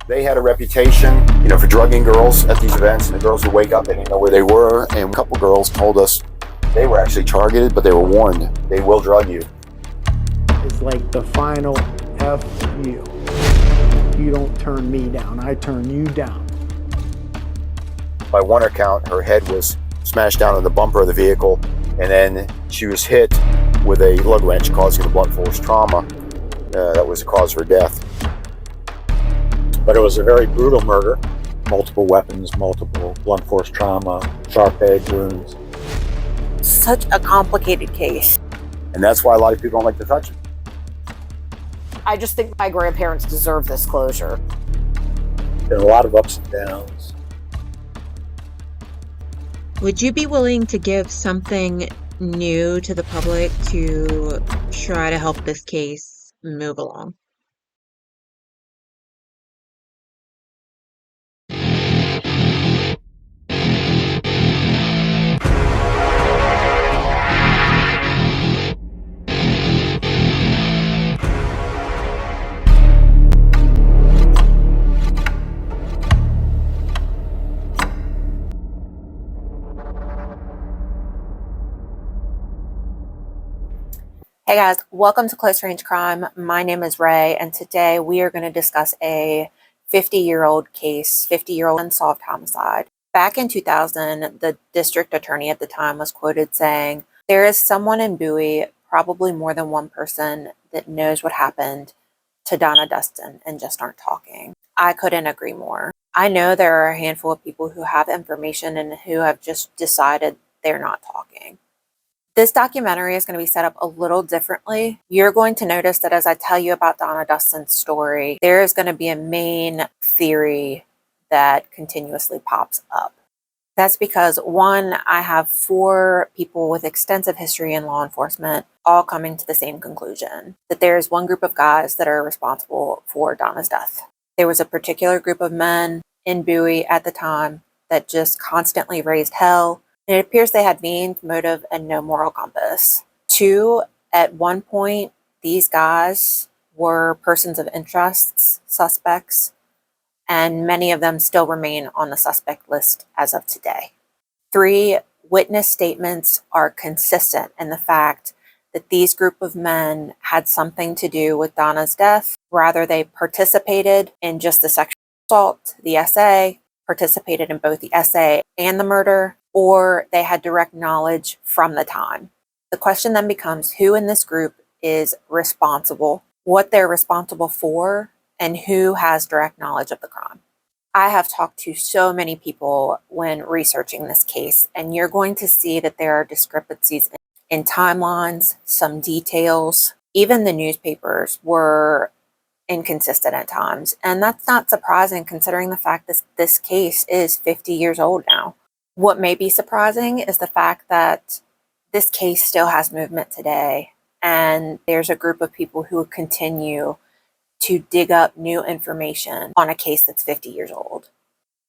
They had a reputation, for drugging girls at these events, and the girls would wake up, they didn't know where they were, and a couple girls told us they were actually targeted, but they were warned, they will drug you. It's like the final F you. You don't turn me down, I turn you down. By one account, her head was smashed down on the bumper of the vehicle, and then she was hit with a lug wrench, causing the blunt force trauma. That was the cause of her death. But it was a very brutal murder. Multiple weapons, multiple blunt force trauma, sharp edge wounds. Such a complicated case. And that's why a lot of people don't like to touch it. I just think my grandparents deserve this closure. Been a lot of ups and downs. Would you be willing to give something new to the public to try to help this case move along? Hey guys, welcome to Close Range Crime. My name is Ray, and today we are going to discuss a 50-year-old case, 50-year-old unsolved homicide. Back in 2000, the district attorney at the time was quoted saying, "There is someone in Bowie, probably more than one person, that knows what happened to Donna Dustin and just aren't talking." I couldn't agree more. I know there are a handful of people who have information and who have just decided they're not talking. This documentary is going to be set up a little differently. You're going to notice that as I tell you about Donna Dustin's story, there is going to be a main theory that continuously pops up. That's because, one, I have 4 people with extensive history in law enforcement all coming to the same conclusion, that there is one group of guys that are responsible for Donna's death. There was a particular group of men in Bowie at the time that just constantly raised hell. And it appears they had means, motive, and no moral compass. 2, at one point, these guys were persons of interest, suspects, and many of them still remain on the suspect list as of today. 3, witness statements are consistent in the fact that these group of men had something to do with Donna's death. Rather, they participated in just the sexual assault, the SA, participated in both the SA and the murder, or they had direct knowledge from the time. The question then becomes who in this group is responsible, what they're responsible for, and who has direct knowledge of the crime. I have talked to so many people when researching this case, and you're going to see that there are discrepancies in timelines, some details. Even the newspapers were inconsistent at times, and that's not surprising considering the fact that this case is 50 years old now. What may be surprising is the fact that this case still has movement today, and there's a group of people who continue to dig up new information on a case that's 50 years old.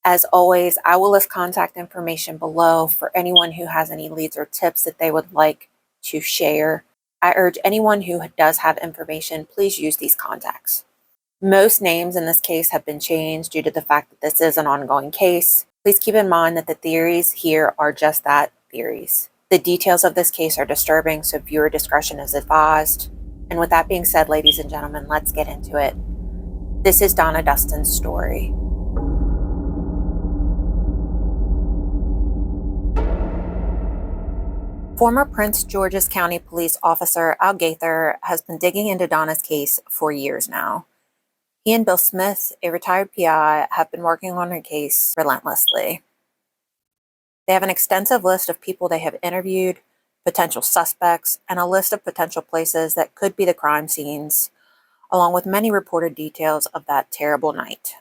As always, I will list contact information below for anyone who has any leads or tips that they would like to share. I urge anyone who does have information, please use these contacts. Most names in this case have been changed due to the fact that this is an ongoing case. Please keep in mind that the theories here are just that, theories. The details of this case are disturbing, so viewer discretion is advised. And with that being said, ladies and gentlemen, let's get into it. This is Donna Dustin's story. Former Prince George's County Police Officer Al Gaither has been digging into Donna's case for years now. He and Bill Smith, a retired PI, have been working on her case relentlessly. They have an extensive list of people they have interviewed, potential suspects, and a list of potential places that could be the crime scenes, along with many reported details of that terrible night.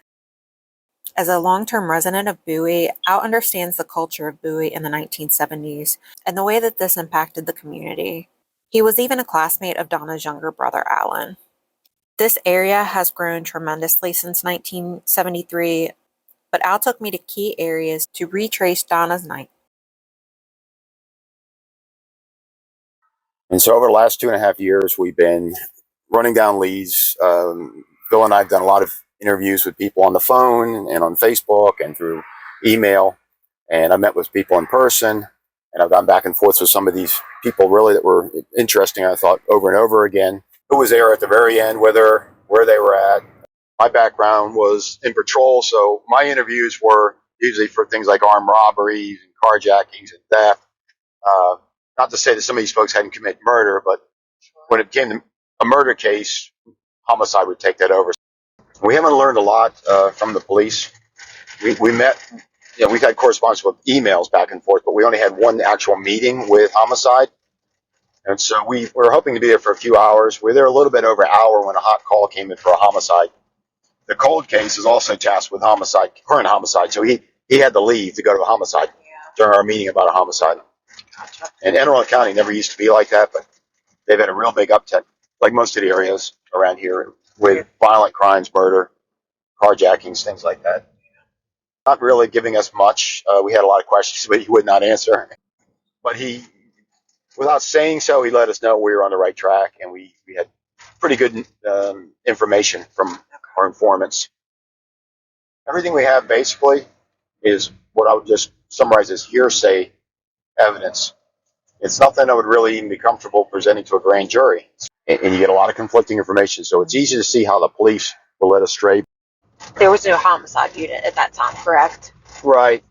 As a long-term resident of Bowie, Al understands the culture of Bowie in the 1970s and the way that this impacted the community. He was even a classmate of Donna's younger brother, Alan. This area has grown tremendously since 1973, but Al took me to key areas to retrace Donna's night. And so over the last 2.5 years, we've been running down leads. Bill and I have done a lot of interviews with people on the phone and on Facebook and through email. And I met with people in person, and I've gone back and forth with some of these people really that were interesting, I thought, over and over again. Who was there at the very end, where they were at. My background was in patrol, so my interviews were usually for things like armed robberies and carjackings and theft. Not to say that some of these folks hadn't committed murder, but when it came to a murder case, homicide would take that over. We haven't learned a lot from the police. We met, we've had correspondence with emails back and forth, but we only had one actual meeting with homicide. And so we were hoping to be there for a few hours. We were there a little bit over an hour when a hot call came in for a homicide. The cold case is also tasked with homicide, current homicide. So he had to leave to go to a homicide during our meeting about a homicide. And Anne Arundel County never used to be like that, but they've had a real big uptick, like most of the areas around here, with violent crimes, murder, carjackings, things like that. Not really giving us much. We had a lot of questions, but he would not answer. But he, without saying so, he let us know we were on the right track, and we had pretty good information from our informants. Everything we have basically is what I would just summarize as hearsay evidence. It's nothing I would really even be comfortable presenting to a grand jury. And you get a lot of conflicting information, so it's easy to see how the police will let us stray. There was no homicide unit at that time, correct? Right.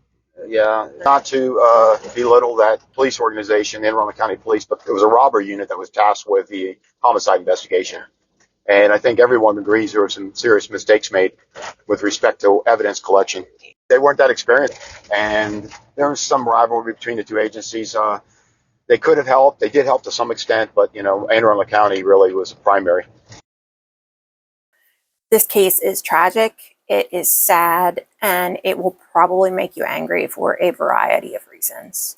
Yeah. Not to belittle that police organization, Anne Arundel County Police, but it was a robber unit that was tasked with the homicide investigation. And I think everyone agrees there were some serious mistakes made with respect to evidence collection. They weren't that experienced, and there was some rivalry between the two agencies. They could have helped. They did help to some extent, but, Anne Arundel County really was primary. This case is tragic, it is sad, and it will probably make you angry for a variety of reasons.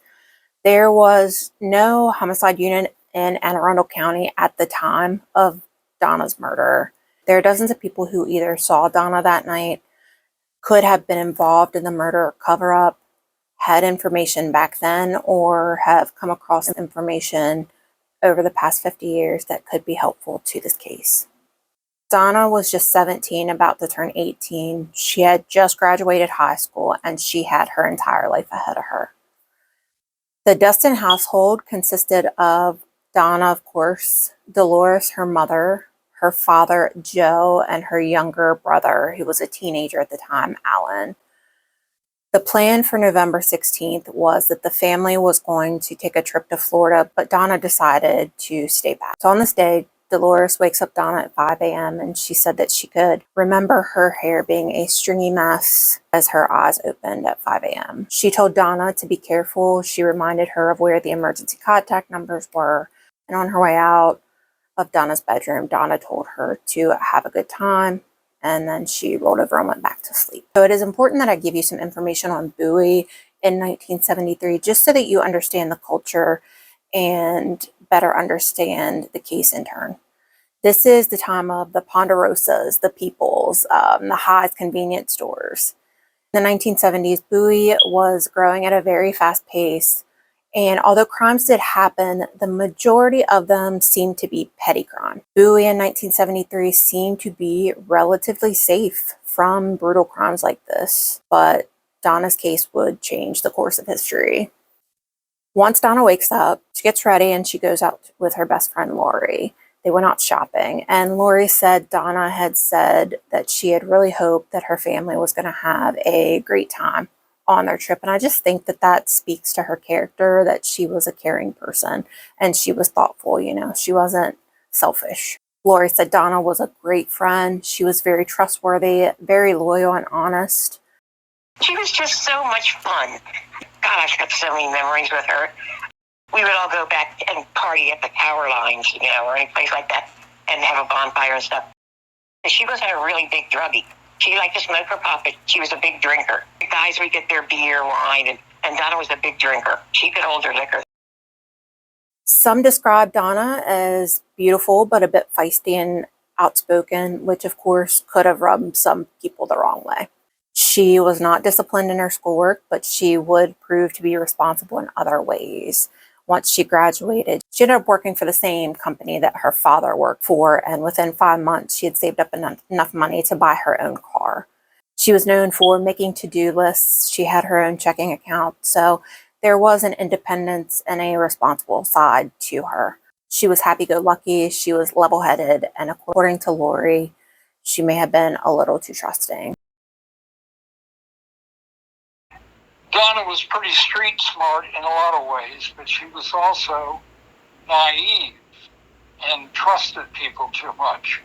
There was no homicide unit in Anne Arundel County at the time of Donna's murder. There are dozens of people who either saw Donna that night, could have been involved in the murder or cover-up, had information back then, or have come across information over the past 50 years that could be helpful to this case. Donna was just 17, about to turn 18. She had just graduated high school, and she had her entire life ahead of her. The Dustin household consisted of Donna, of course, Dolores, her mother, her father, Joe, and her younger brother, who was a teenager at the time, Alan. The plan for November 16th was that the family was going to take a trip to Florida, but Donna decided to stay back. So on this day, Dolores wakes up Donna at 5 a.m. and she said that she could remember her hair being a stringy mess as her eyes opened at 5 a.m. She told Donna to be careful. She reminded her of where the emergency contact numbers were. And on her way out of Donna's bedroom, Donna told her to have a good time. And then she rolled over and went back to sleep. So it is important that I give you some information on Bowie in 1973, just so that you understand the culture and better understand the case in turn. This is the time of the Ponderosas, the Peoples, the High's convenience stores. In the 1970s, Bowie was growing at a very fast pace. And although crimes did happen, the majority of them seemed to be petty crime. Bowie in 1973 seemed to be relatively safe from brutal crimes like this, but Donna's case would change the course of history. Once Donna wakes up, she gets ready and she goes out with her best friend, Lori. They went out shopping, and Lori said Donna had said that she had really hoped that her family was going to have a great time on their trip. And I just think that that speaks to her character, that she was a caring person and she was thoughtful, she wasn't selfish. Lori said Donna was a great friend. She was very trustworthy, very loyal and honest. She was just so much fun. God, I've got so many memories with her. We would all go back and party at the power lines, or any place like that, and have a bonfire and stuff. She wasn't a really big druggie. She liked to smoke her pop, but she was a big drinker. The guys would get their beer, wine, and Donna was a big drinker. She could hold her liquor. Some describe Donna as beautiful, but a bit feisty and outspoken, which of course could have rubbed some people the wrong way. She was not disciplined in her schoolwork, but she would prove to be responsible in other ways. Once she graduated, she ended up working for the same company that her father worked for, and within 5 months, she had saved up enough money to buy her own car. She was known for making to-do lists. She had her own checking account, so there was an independence and a responsible side to her. She was happy-go-lucky, she was level-headed, and according to Lori, she may have been a little too trusting. Donna was pretty street smart in a lot of ways, but she was also naive and trusted people too much.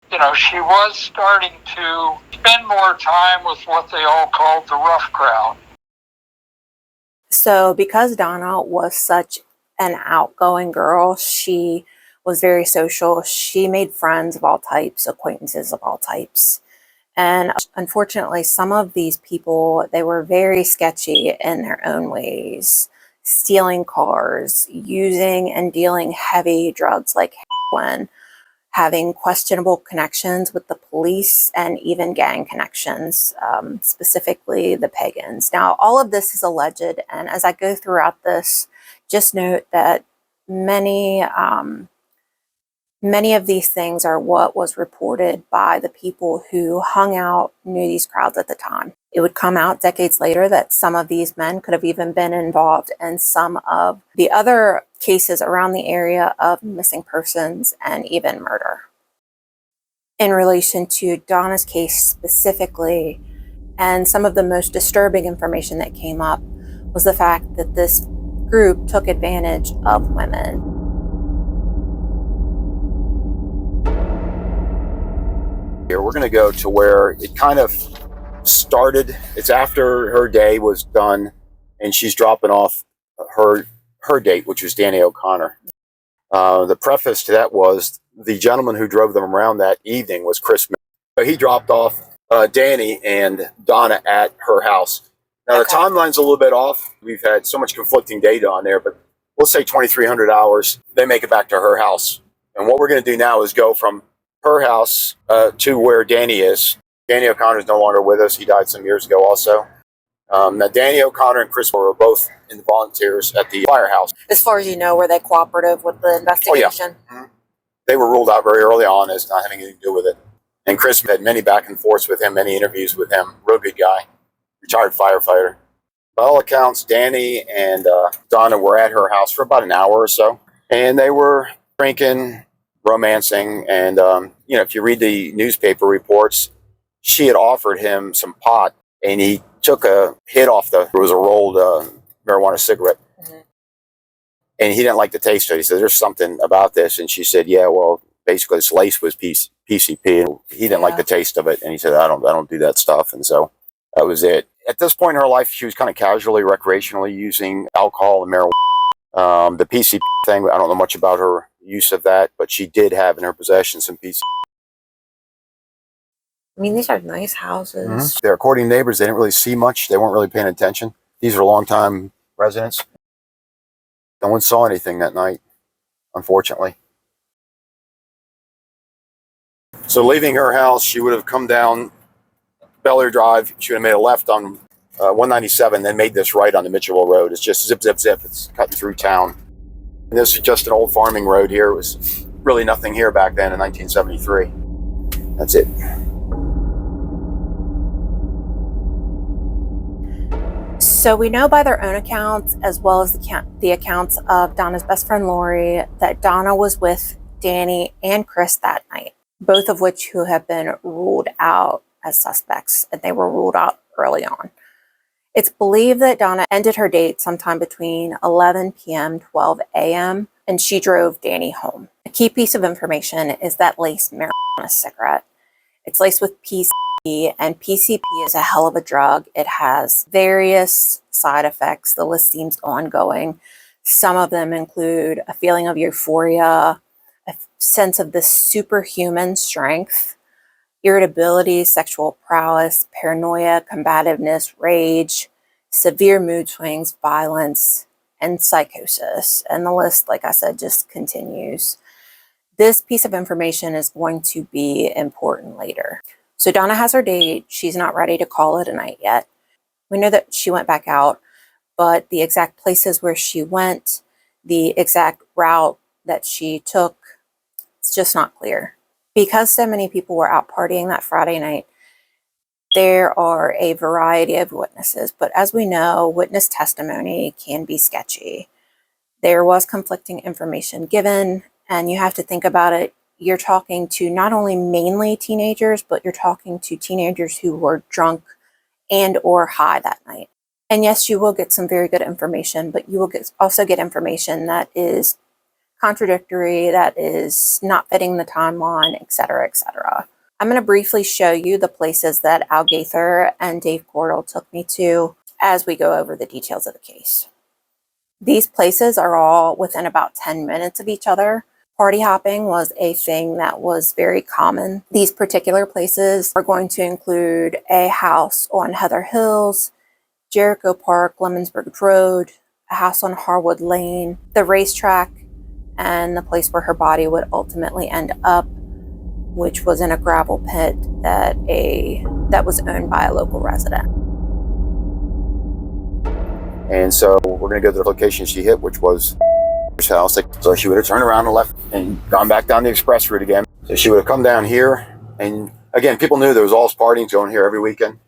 You know, she was starting to spend more time with what they all called the rough crowd. So because Donna was such an outgoing girl, she was very social. She made friends of all types, acquaintances of all types. And unfortunately, some of these people, they were very sketchy in their own ways, stealing cars, using and dealing heavy drugs like heroin, having questionable connections with the police and even gang connections, specifically the pagans. Now, all of this is alleged, and as I go throughout this, just note that many of these things are what was reported by the people who hung out, knew these crowds at the time. It would come out decades later that some of these men could have even been involved in some of the other cases around the area of missing persons and even murder. In relation to Donna's case specifically, and some of the most disturbing information that came up was the fact that this group took advantage of women. Here, we're going to go to where it kind of started. It's after her day was done, and she's dropping off her date, which was Danny O'Connor. The preface to that was the gentleman who drove them around that evening was Chris. So he dropped off Danny and Donna at her house. Now, the timeline's a little bit off. We've had so much conflicting data on there, but we'll say 2,300 hours. They make it back to her house. And what we're going to do now is go from her house to where Danny is. Danny O'Connor is no longer with us. He died some years ago also. Now, Danny O'Connor and Chris were both in the volunteers at the firehouse. As far as you know, were they cooperative with the investigation? Oh, yeah. Mm-hmm. They were ruled out very early on as not having anything to do with it. And Chris had many back and forths with him, many interviews with him. Real good guy, retired firefighter. By all accounts, Danny and Donna were at her house for about an hour or so. And they were drinking, romancing, and if you read the newspaper reports, she had offered him some pot, and he took a hit off it was a rolled marijuana cigarette, and he didn't like the taste of it. He said, "There's something about this," and she said, "Yeah, well, basically this lace was PCP," and he didn't like the taste of it, and he said, "I don't do that stuff," and so that was it. At this point in her life, she was kind of casually, recreationally using alcohol and marijuana. The PCP thing, I don't know much about her use of that, but she did have in her possession some PCP. I mean, these are nice houses. Mm-hmm. They're according to neighbors, they didn't really see much. They weren't really paying attention. These are longtime residents. No one saw anything that night, unfortunately. So leaving her house, she would have come down Bel Air Drive. She would have made a left on 197, then made this right on the Mitchellville Road. It's just zip, zip, zip. It's cutting through town. And this is just an old farming road here. It was really nothing here back then in 1973. That's it. So we know by their own accounts, as well as the accounts of Donna's best friend Lori, that Donna was with Danny and Chris that night, both of which who have been ruled out as suspects, and they were ruled out early on. It's believed that Donna ended her date sometime between 11 p.m. 12 a.m. and she drove Danny home. A key piece of information is that laced marijuana cigarette. It's laced with PCP, and PCP is a hell of a drug. It has various side effects. The list seems ongoing. Some of them include a feeling of euphoria, a sense of this superhuman strength, irritability, sexual prowess, paranoia, combativeness, rage, severe mood swings, violence, and psychosis. And the list, like I said, just continues. This piece of information is going to be important later. So Donna has her date. She's not ready to call it a night yet. We know that she went back out. but the exact places where she went, the exact route that she took, it's just not clear. Because so many people were out partying that Friday night, there are a variety of witnesses, but as we know, witness testimony can be sketchy. There was conflicting information given, and you have to think about it. You're talking to not only mainly teenagers, but you're talking to teenagers who were drunk and or high that night. And yes, you will get some very good information, but you will also get information that is contradictory, that is not fitting the timeline, etc., etc. I'm going to briefly show you the places that Al Gaither and Dave Cordell took me to as we go over the details of the case. These places are all within about 10 minutes of each other. Party hopping was a thing that was very common. These particular places are going to include a house on Heather Hills, Jericho Park, Lemonsburg Road, a house on Harwood Lane, the racetrack, and the place where her body would ultimately end up, which was in a gravel pit that was owned by a local resident. And so we're going to go to the location she hit, which was her house. So she would have turned around and left and gone back down the express route again. So she would have come down here. And again, people knew there was all partying going here every weekend.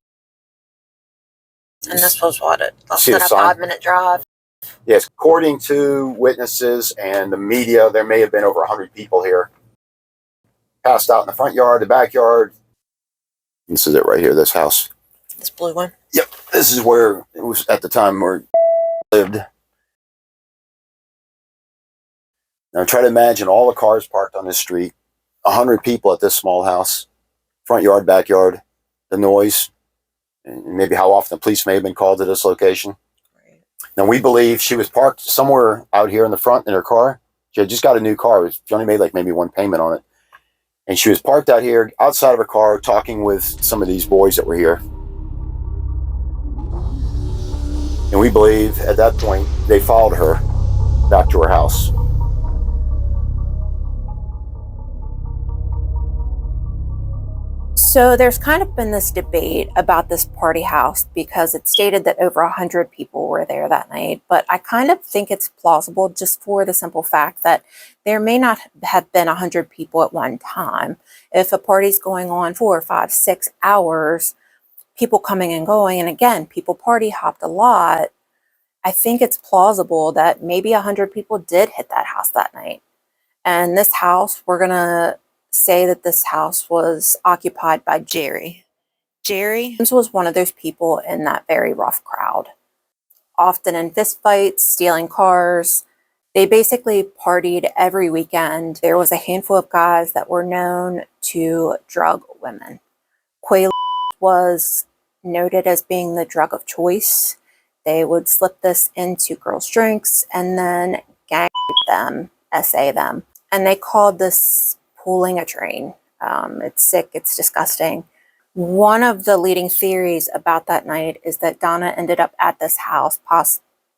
And this was what, less See than the a sign? 5-minute drive? Yes, according to witnesses and the media, there may have been over 100 people here. Passed out in the front yard, the backyard. This is it right here, this house. This blue one? Yep, this is where it was at the time where lived. Now try to imagine all the cars parked on this street, 100 people at this small house, front yard, backyard, the noise, and maybe how often the police may have been called to this location. Right. Now we believe she was parked somewhere out here in the front in her car. She had just got a new car. She only made like maybe one payment on it. And she was parked out here outside of her car talking with some of these boys that were here. And we believe at that point they followed her back to her house. So there's kind of been this debate about this party house because it's stated that over 100 people were there that night, but I kind of think it's plausible just for the simple fact that there may not have been 100 people at one time. If a party's going on 4, 5, 6 hours, people coming and going, and again, people party hopped a lot, I think it's plausible that maybe 100 people did hit that house that night. And this house, we're going to say that this house was occupied by Jerry. Jerry was one of those people in that very rough crowd, often in fistfights, stealing cars. They basically partied every weekend. There was a handful of guys that were known to drug women. Quayle was noted as being the drug of choice. They would slip this into girls' drinks and then gang them, SA them. And they called this pulling a train. It's sick, it's disgusting. One of the leading theories about that night is that Donna ended up at this house,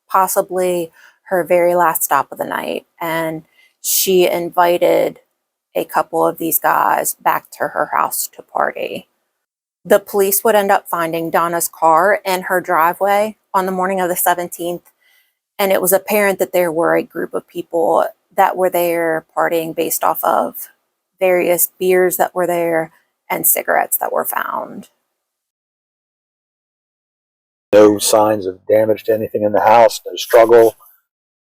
possibly her very last stop of the night, and she invited a couple of these guys back to her house to party. The police would end up finding Donna's car in her driveway on the morning of the 17th, and it was apparent that there were a group of people that were there partying based off of various beers that were there and cigarettes that were found. No signs of damage to anything in the house, no struggle,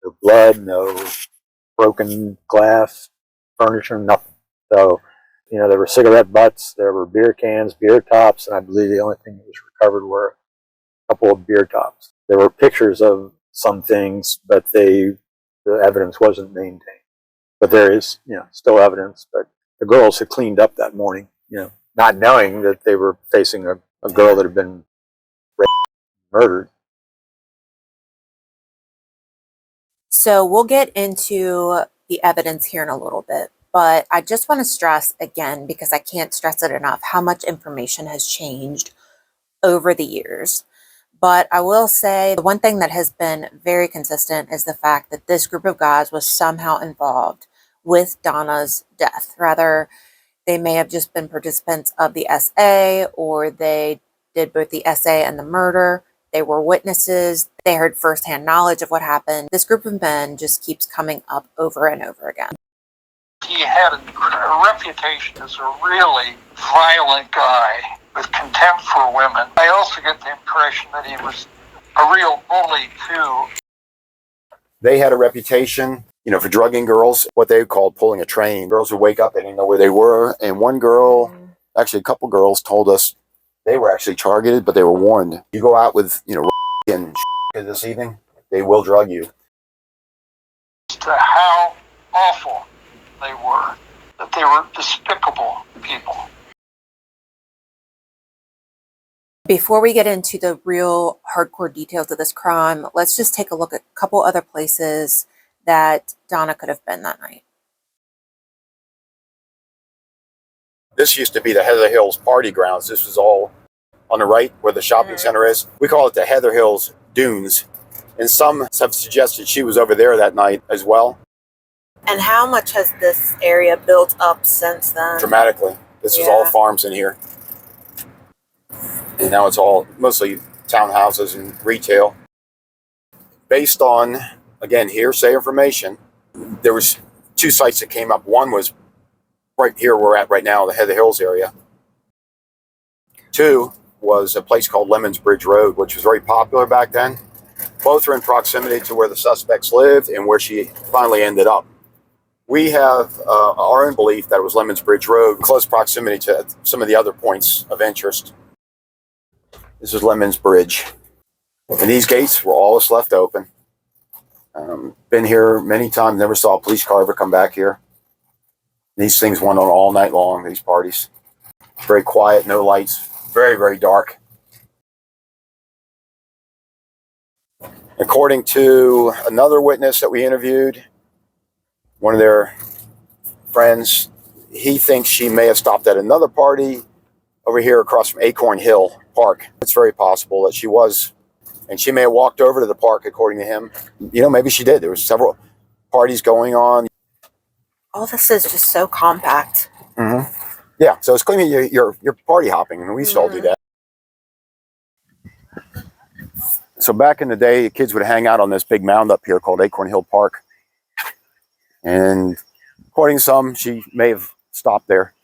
no blood, no broken glass, furniture, nothing. So, there were cigarette butts, there were beer cans, beer tops, and I believe the only thing that was recovered were a couple of beer tops. There were pictures of some things, but the evidence wasn't maintained. But there is, still evidence. But the girls had cleaned up that morning, not knowing that they were facing a girl that had been raped, murdered. So we'll get into the evidence here in a little bit, but I just want to stress again, because I can't stress it enough, how much information has changed over the years. But I will say the one thing that has been very consistent is the fact that this group of guys was somehow involved with Donna's death. Rather, they may have just been participants of the SA, or they did both the SA and the murder. They were witnesses. They heard firsthand knowledge of what happened. This group of men just keeps coming up over and over again. He had a reputation as a really violent guy with contempt for women. I also get the impression that he was a real bully, too. They had a reputation, for drugging girls, what they called pulling a train. Girls would wake up, they didn't know where they were. And one girl, actually a couple girls, told us they were actually targeted, but they were warned. You go out with, and this evening, they will drug you. To how awful they were, that they were despicable people. Before we get into the real hardcore details of this crime, let's just take a look at a couple other places that Donna could have been that night. This used to be the Heather Hills party grounds. This was all on the right where the shopping center is. We call it the Heather Hills Dunes. And some have suggested she was over there that night as well. And how much has this area built up since then? Dramatically. This was all farms in here. And now it's all mostly townhouses and retail. Based on, again, hearsay information, there was 2 sites that came up. One was right here we're at right now, the Heather Hills area. 2 was a place called Lemons Bridge Road, which was very popular back then. Both are in proximity to where the suspects lived and where she finally ended up. We have our own belief that it was Lemons Bridge Road, close proximity to some of the other points of interest. This is Lemons Bridge. And these gates were all that's left open. Been here many times, never saw a police car ever come back here. These things went on all night long, these parties. Very quiet, no lights, very, very dark. According to another witness that we interviewed, one of their friends, he thinks she may have stopped at another party over here across from Acorn Hill Park. It's very possible that she was, and she may have walked over to the park, according to him. Maybe she did. There were several parties going on. All this is just so compact. Mm-hmm. Yeah, so it's claiming you're party hopping, and we used to all do that. So back in the day, the kids would hang out on this big mound up here called Acorn Hill Park. And according to some, she may have stopped there.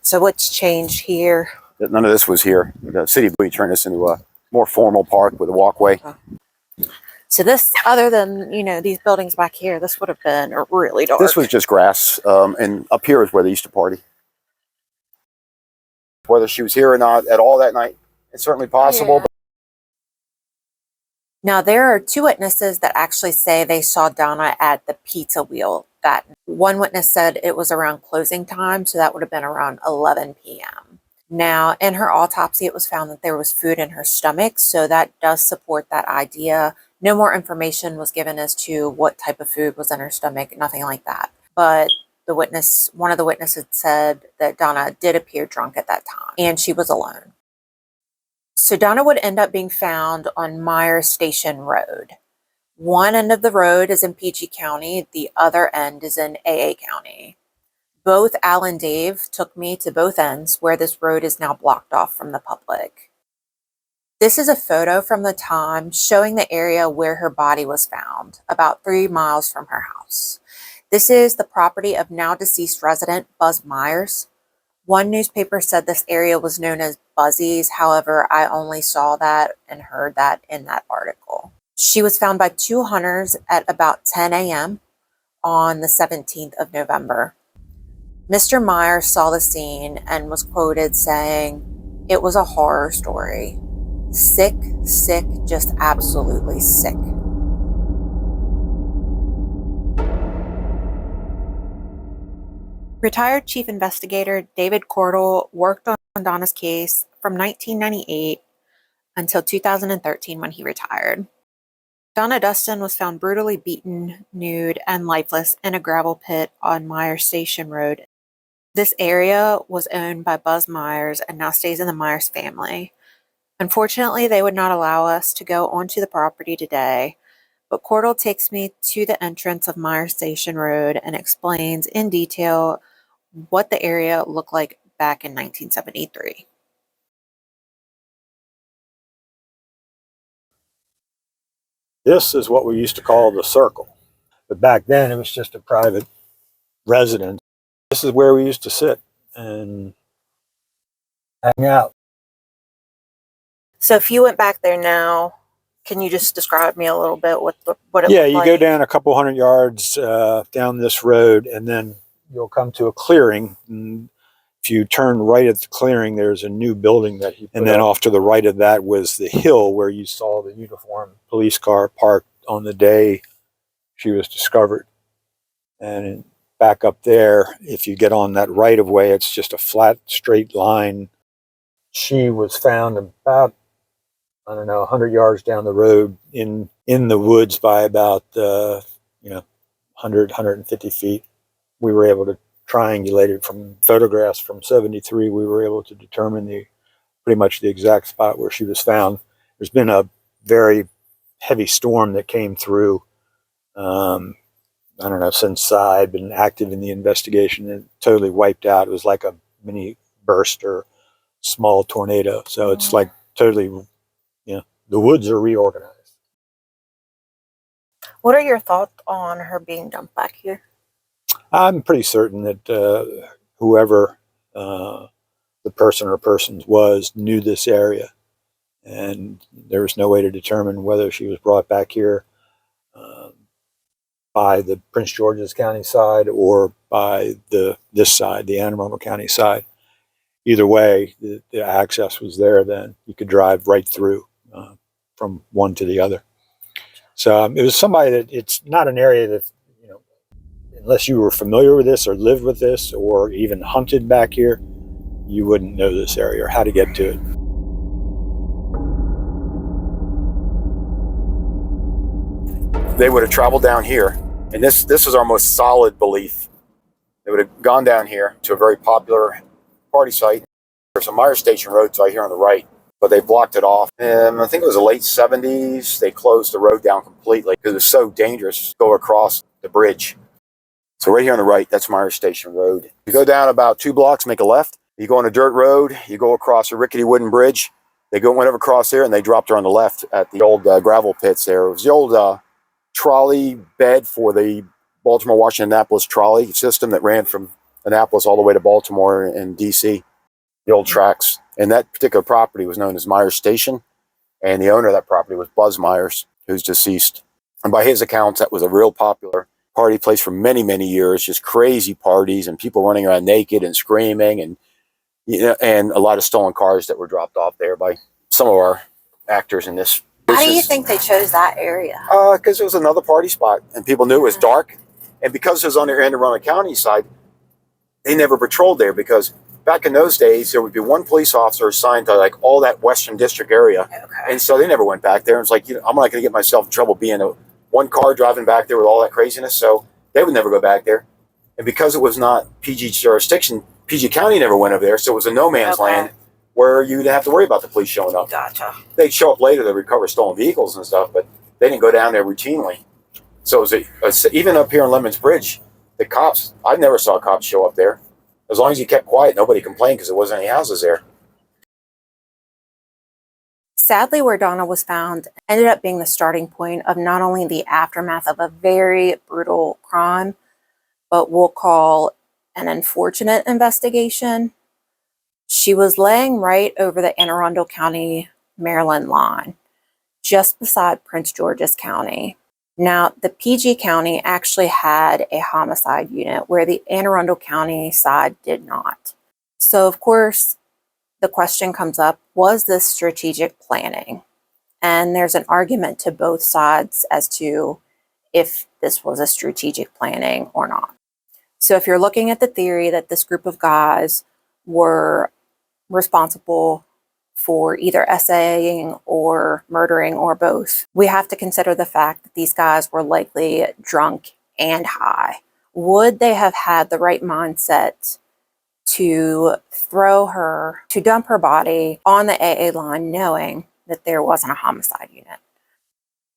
So what's changed here? None of this was here. The city of Bowie turned this into a more formal park with a walkway. So this, other than, these buildings back here, this would have been really dark. This was just grass, and up here is where they used to party. Whether she was here or not at all that night, it's certainly possible. Yeah. Now, there are 2 witnesses that actually say they saw Donna at the pizza wheel that night. One witness said it was around closing time, so that would have been around 11 p.m. Now, in her autopsy, it was found that there was food in her stomach, so that does support that idea. No more information was given as to what type of food was in her stomach, nothing like that. But one of the witnesses said that Donna did appear drunk at that time, and she was alone. So Donna would end up being found on Myers Station Road. One end of the road is in PG County, the other end is in AA County. Both Al and Dave took me to both ends where this road is now blocked off from the public. This is a photo from the time showing the area where her body was found, about 3 miles from her house. This is the property of now deceased resident Buzz Myers. One newspaper said this area was known as Buzzy's. However, I only saw that and heard that in that article. She was found by 2 hunters at about 10 a.m. on the 17th of November. Mr. Myers saw the scene and was quoted saying, "It was a horror story. Sick, sick, just absolutely sick." Retired Chief Investigator David Cordell worked on Donna's case from 1998 until 2013 when he retired. Donna Dustin was found brutally beaten, nude, and lifeless in a gravel pit on Myers Station Road. This area was owned by Buzz Myers and now stays in the Myers family. Unfortunately, they would not allow us to go onto the property today, but Cordell takes me to the entrance of Myers Station Road and explains in detail what the area looked like back in 1973. This is what we used to call the circle. But back then, it was just a private residence. This is where we used to sit and hang out. So if you went back there now, can you just describe me a little bit what it Yeah, looked you like? go down a couple hundred yards down this road, and then you'll come to a clearing. And if you turn right at the clearing, there's a new building that he put And then off to the right of that was the hill where you saw the uniformed police car parked on the day she was discovered. And back up there, if you get on that right of way, it's just a flat, straight line. She was found about, I don't know, 100 yards down the road in the woods by about, 100, 150 feet. We were able to triangulate it from photographs from 73. We were able to determine pretty much the exact spot where she was found. There's been a very heavy storm that came through. I don't know, since I'd been active in the investigation, it totally wiped out. It was like a mini burst or small tornado. So it's like totally, the woods are reorganized. What are your thoughts on her being dumped back here? I'm pretty certain that whoever the person or persons was knew this area, and there was no way to determine whether she was brought back here by the Prince George's County side or by this side, the Anne Arundel County side. Either way, the access was there then. You could drive right through from one to the other. So it was somebody that, it's not an area that, unless you were familiar with this or lived with this or even hunted back here, you wouldn't know this area or how to get to it. They would have traveled down here, and this is our most solid belief. They would have gone down here to a very popular party site. There's a Meyer Station Road right here on the right, but they blocked it off. And I think it was the late 70s. They closed the road down completely because it was so dangerous to go across the bridge. So right here on the right, that's Meyer Station Road. You go down about 2 blocks, make a left. You go on a dirt road. You go across a rickety wooden bridge. They went over across there, and they dropped her on the left at the old gravel pits there. It was the old trolley bed for the Baltimore, Washington, Annapolis trolley system that ran from Annapolis all the way to Baltimore and D.C., the old tracks. And that particular property was known as Myers Station, and the owner of that property was Buzz Myers, who's deceased. And by his accounts, that was a real popular party place for many, many years, just crazy parties and people running around naked and screaming, and and a lot of stolen cars that were dropped off there by some of our actors in this. How do you think they chose that area? Because it was another party spot, and people knew it was dark. And because it was on the Anne Arundel County side, they never patrolled there, because back in those days, there would be one police officer assigned to like all that Western District area. Okay. And so they never went back there. And it's like, I'm not going to get myself in trouble being one car driving back there with all that craziness. So they would never go back there. And because it was not PG jurisdiction, PG County never went over there. So it was a no man's land where you didn't have to worry about the police showing up. Gotcha. They'd show up later to recover stolen vehicles and stuff, but they didn't go down there routinely. So it was even up here on Lemons Bridge, the cops, I never saw cops show up there. As long as you kept quiet, nobody complained because there wasn't any houses there. Sadly, where Donna was found ended up being the starting point of not only the aftermath of a very brutal crime, but we'll call an unfortunate investigation. She was laying right over the Anne Arundel County, Maryland line, just beside Prince George's County. Now, the PG County actually had a homicide unit where the Anne Arundel County side did not. So, of course, the question comes up, was this strategic planning? And there's an argument to both sides as to if this was a strategic planning or not. So if you're looking at the theory that this group of guys were responsible for either essaying or murdering or both, we have to consider the fact that these guys were likely drunk and high. Would they have had the right mindset to dump her body on the AA line knowing that there wasn't a homicide unit?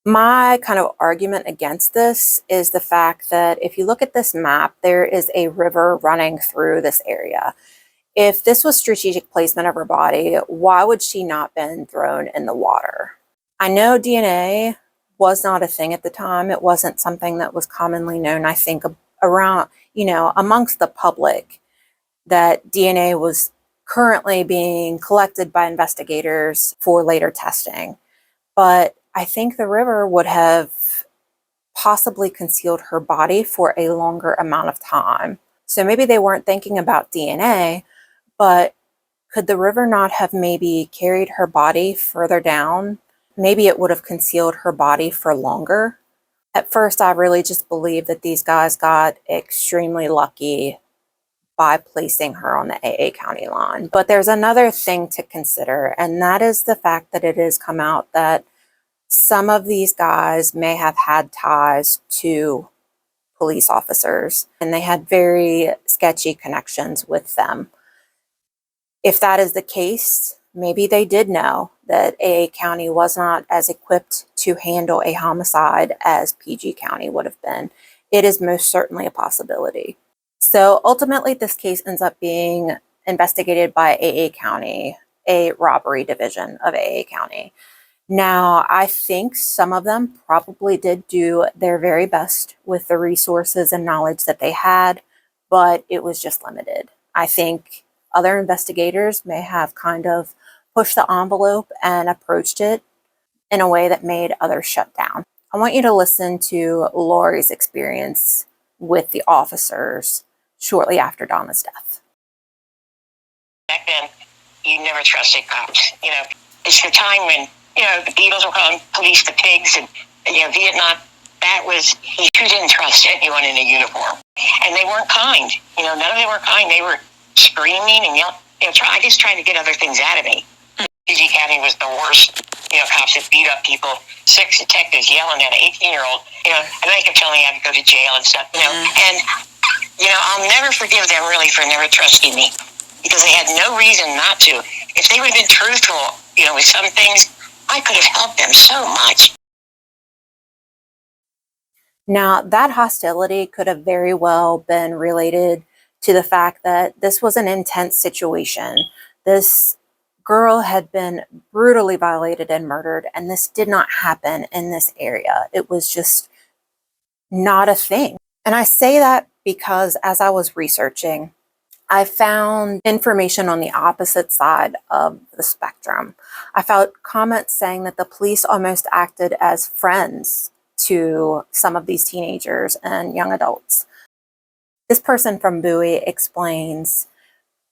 My kind of argument against this is the fact that if you look at this map, there is a river running through this area. If this was strategic placement of her body, why would she not been thrown in the water? I know DNA was not a thing at the time. It wasn't something that was commonly known, I think, around, amongst the public, that DNA was currently being collected by investigators for later testing. But I think the river would have possibly concealed her body for a longer amount of time. So maybe they weren't thinking about DNA, but could the river not have maybe carried her body further down? Maybe it would have concealed her body for longer. At first, I really just believed that these guys got extremely lucky by placing her on the AA County line. But there's another thing to consider, and that is the fact that it has come out that some of these guys may have had ties to police officers, and they had very sketchy connections with them. If that is the case, maybe they did know that AA County was not as equipped to handle a homicide as PG County would have been. It is most certainly a possibility. So ultimately, this case ends up being investigated by AA County, a robbery division of AA County. Now, I think some of them probably did do their very best with the resources and knowledge that they had, but it was just limited. I think other investigators may have kind of pushed the envelope and approached it in a way that made others shut down. I want you to listen to Lori's experience with the officers shortly after Donna's death. Back then, you never trusted cops. It's the time when, the Beatles were calling police the pigs, and, Vietnam, you didn't trust anyone in a uniform. And they weren't kind. None of them were kind. They were screaming and yelling. Just trying to get other things out of me. PG County was the worst. Cops that beat up people, 6 detectives yelling at an 18-year-old. And they kept telling me I had to go to jail and stuff. And I'll never forgive them really for never trusting me, because they had no reason not to. If they would have been truthful, with some things, I could have helped them so much. Now, that hostility could have very well been related to the fact that this was an intense situation. This girl had been brutally violated and murdered, and this did not happen in this area. It was just not a thing. And I say that because as I was researching, I found information on the opposite side of the spectrum. I found comments saying that the police almost acted as friends to some of these teenagers and young adults. This person from Bowie explains,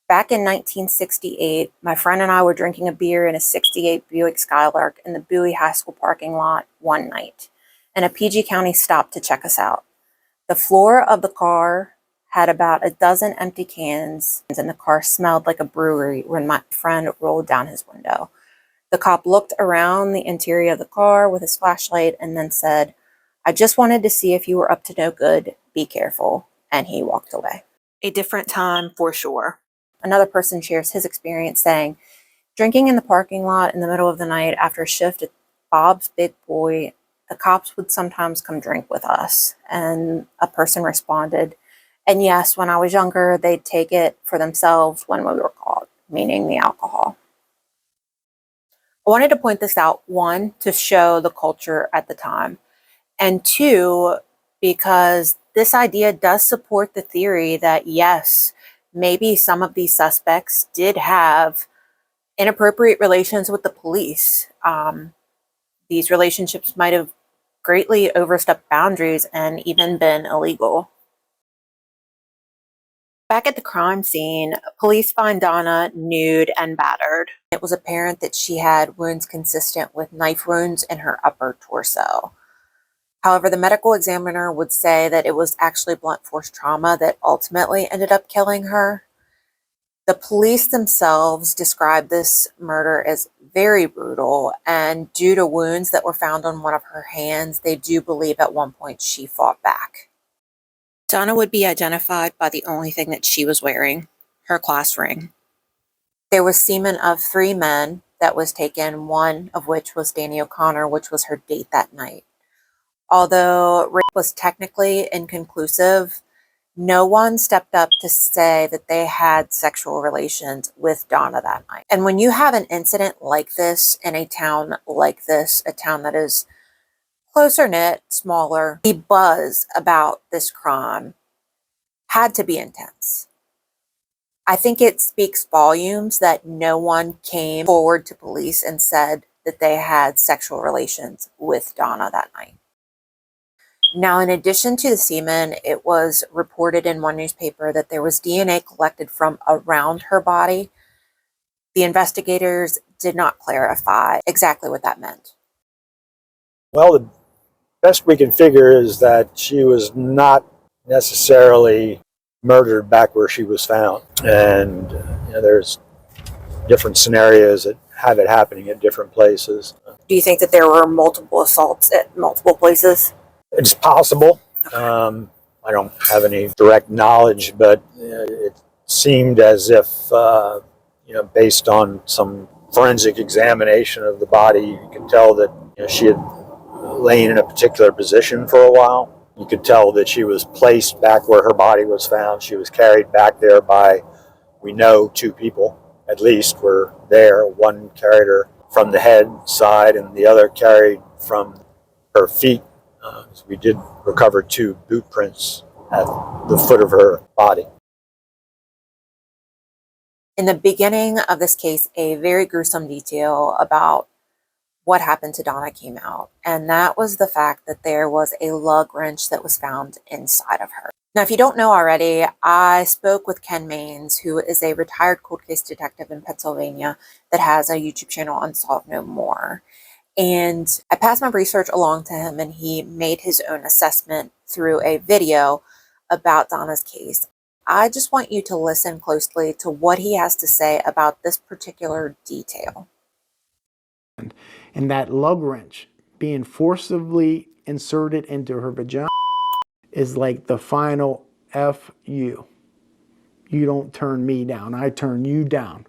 back in 1968, my friend and I were drinking a beer in a 68 Buick Skylark in the Bowie High School parking lot one night, and a PG County stopped to check us out. The floor of the car had about a dozen empty cans, and the car smelled like a brewery when my friend rolled down his window. The cop looked around the interior of the car with his flashlight and then said, "I just wanted to see if you were up to no good. Be careful." And he walked away. A different time for sure. Another person shares his experience saying, drinking in the parking lot in the middle of the night after a shift at Bob's Big Boy, the cops would sometimes come drink with us. And a person responded, and yes, when I was younger, they'd take it for themselves when we were caught, meaning the alcohol. I wanted to point this out, one, to show the culture at the time, and two, because this idea does support the theory that yes, maybe some of these suspects did have inappropriate relations with the police. These relationships might have greatly overstepped boundaries and even been illegal. Back at the crime scene, police find Donna nude and battered. It was apparent that she had wounds consistent with knife wounds in her upper torso. However, the medical examiner would say that it was actually blunt force trauma that ultimately ended up killing her. The police themselves described this murder as very brutal, and due to wounds that were found on one of her hands, they do believe at one point she fought back. Donna would be identified by the only thing that she was wearing, her class ring. There was semen of 3 men that was taken, one of which was Danny O'Connor, which was her date that night. Although rape was technically inconclusive, no one stepped up to say that they had sexual relations with Donna that night. And when you have an incident like this in a town like this, a town that is closer knit, smaller. The buzz about this crime had to be intense. I think it speaks volumes that no one came forward to police and said that they had sexual relations with Donna that night. Now, in addition to the semen, it was reported in one newspaper that there was DNA collected from around her body. The investigators did not clarify exactly what that meant. Well, the best we can figure is that she was not necessarily murdered back where she was found. And there's different scenarios that have it happening at different places. Do you think that there were multiple assaults at multiple places? It's possible. I don't have any direct knowledge, but it seemed as if, based on some forensic examination of the body, you could tell that she had lain in a particular position for a while. You could tell that she was placed back where her body was found. She was carried back there by, we know, two people at least were there. One carried her from the head side and the other carried from her feet. We did recover 2 boot prints at the foot of her body. In the beginning of this case, a very gruesome detail about what happened to Donna came out, and that was the fact that there was a lug wrench that was found inside of her. Now, if you don't know already, I spoke with Ken Maines, who is a retired cold case detective in Pennsylvania that has a YouTube channel, Unsolved No More. And I passed my research along to him, and he made his own assessment through a video about Donna's case. I just want you to listen closely to what he has to say about this particular detail. And that lug wrench being forcibly inserted into her vagina is like the final F you. You don't turn me down, I turn you down.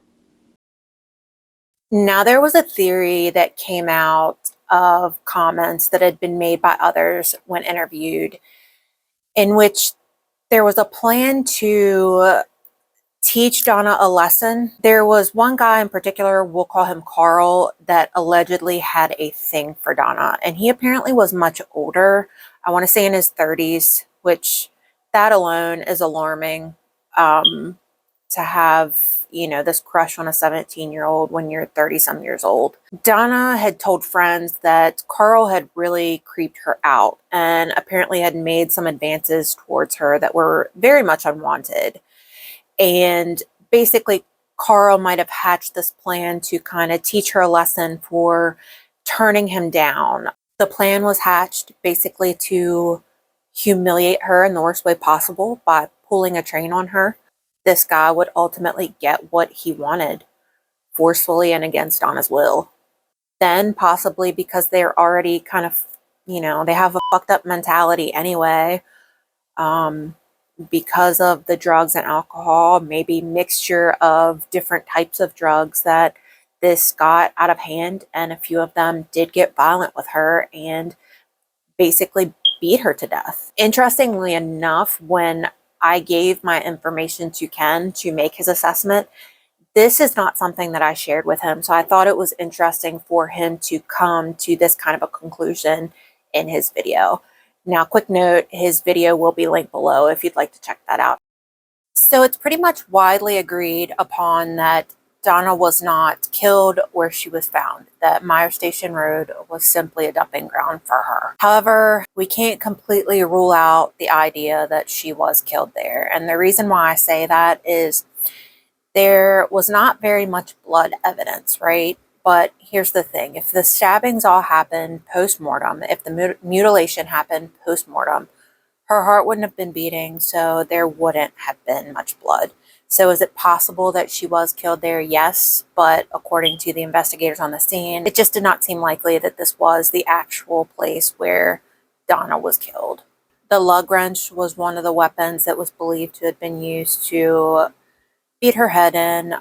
Now, there was a theory that came out of comments that had been made by others when interviewed, in which there was a plan to teach Donna a lesson. There was one guy in particular, we'll call him Carl, that allegedly had a thing for Donna. And he apparently was much older. I want to say in his 30s, which that alone is alarming. To have, this crush on a 17-year-old when you're 30-some years old. Donna had told friends that Carl had really creeped her out and apparently had made some advances towards her that were very much unwanted. And basically, Carl might have hatched this plan to kind of teach her a lesson for turning him down. The plan was hatched basically to humiliate her in the worst way possible by pulling a train on her. This guy would ultimately get what he wanted, forcefully and against Donna's will. Then possibly because they're already kind of, they have a fucked up mentality anyway, because of the drugs and alcohol, maybe mixture of different types of drugs, that this got out of hand, and a few of them did get violent with her and basically beat her to death. Interestingly enough, when I gave my information to Ken to make his assessment, this is not something that I shared with him. So I thought it was interesting for him to come to this kind of a conclusion in his video. Now, quick note, his video will be linked below if you'd like to check that out. So it's pretty much widely agreed upon that Donna was not killed where she was found, that Meyer Station Road was simply a dumping ground for her. However, we can't completely rule out the idea that she was killed there. And the reason why I say that is there was not very much blood evidence, right? But here's the thing. If the stabbings all happened post-mortem, if the mutilation happened post-mortem, her heart wouldn't have been beating, so there wouldn't have been much blood. So is it possible that she was killed there? Yes, but according to the investigators on the scene, it just did not seem likely that this was the actual place where Donna was killed. The lug wrench was one of the weapons that was believed to have been used to beat her head in,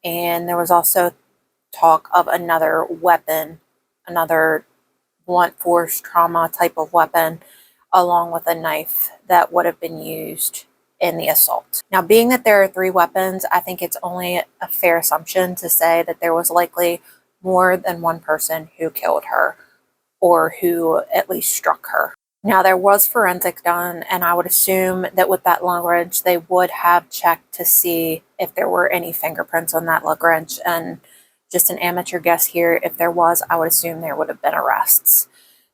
and there was also talk of another weapon, another blunt force trauma type of weapon, along with a knife that would have been used in the assault. Now, being that there are 3 weapons, I think it's only a fair assumption to say that there was likely more than one person who killed her. or who at least struck her. Now, there was forensic done, and I would assume that with that lug wrench, they would have checked to see if there were any fingerprints on that lug wrench. And just an amateur guess here, if there was, I would assume there would have been arrests.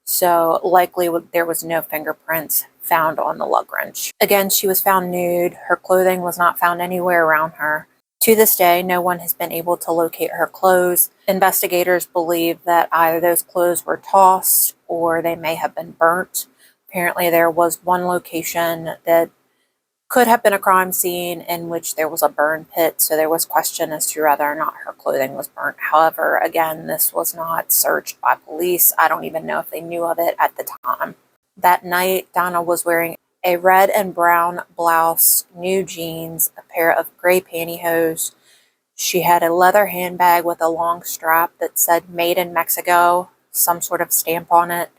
So likely there was no fingerprints found on the lug wrench. Again, she was found nude. Her clothing was not found anywhere around her. To this day, no one has been able to locate her clothes. Investigators believe that either those clothes were tossed or they may have been burnt. Apparently, there was one location that could have been a crime scene in which there was a burn pit, so there was question as to whether or not her clothing was burnt. However, again, this was not searched by police. I don't even know if they knew of it at the time. That night, Donna was wearing a red and brown blouse, new jeans, a pair of gray pantyhose. She had a leather handbag with a long strap that said "Made in Mexico," some sort of stamp on it.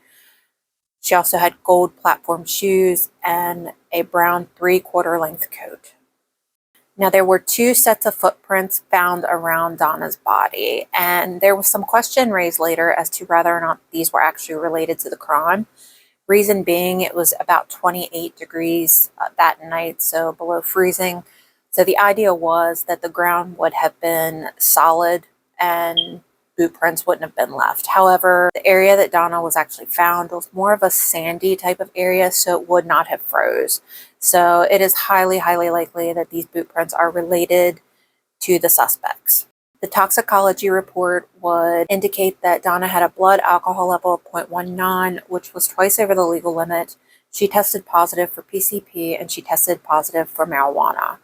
She also had gold platform shoes and a brown 3/4 length coat. Now, there were 2 sets of footprints found around Donna's body, and there was some question raised later as to whether or not these were actually related to the crime. Reason being, it was about 28 degrees that night, so below freezing. So the idea was that the ground would have been solid and boot prints wouldn't have been left. However, the area that Donna was actually found was more of a sandy type of area, so it would not have froze. So it is highly, highly likely that these boot prints are related to the suspects. The toxicology report would indicate that Donna had a blood alcohol level of 0.19, which was twice over the legal limit. She tested positive for PCP and she tested positive for marijuana.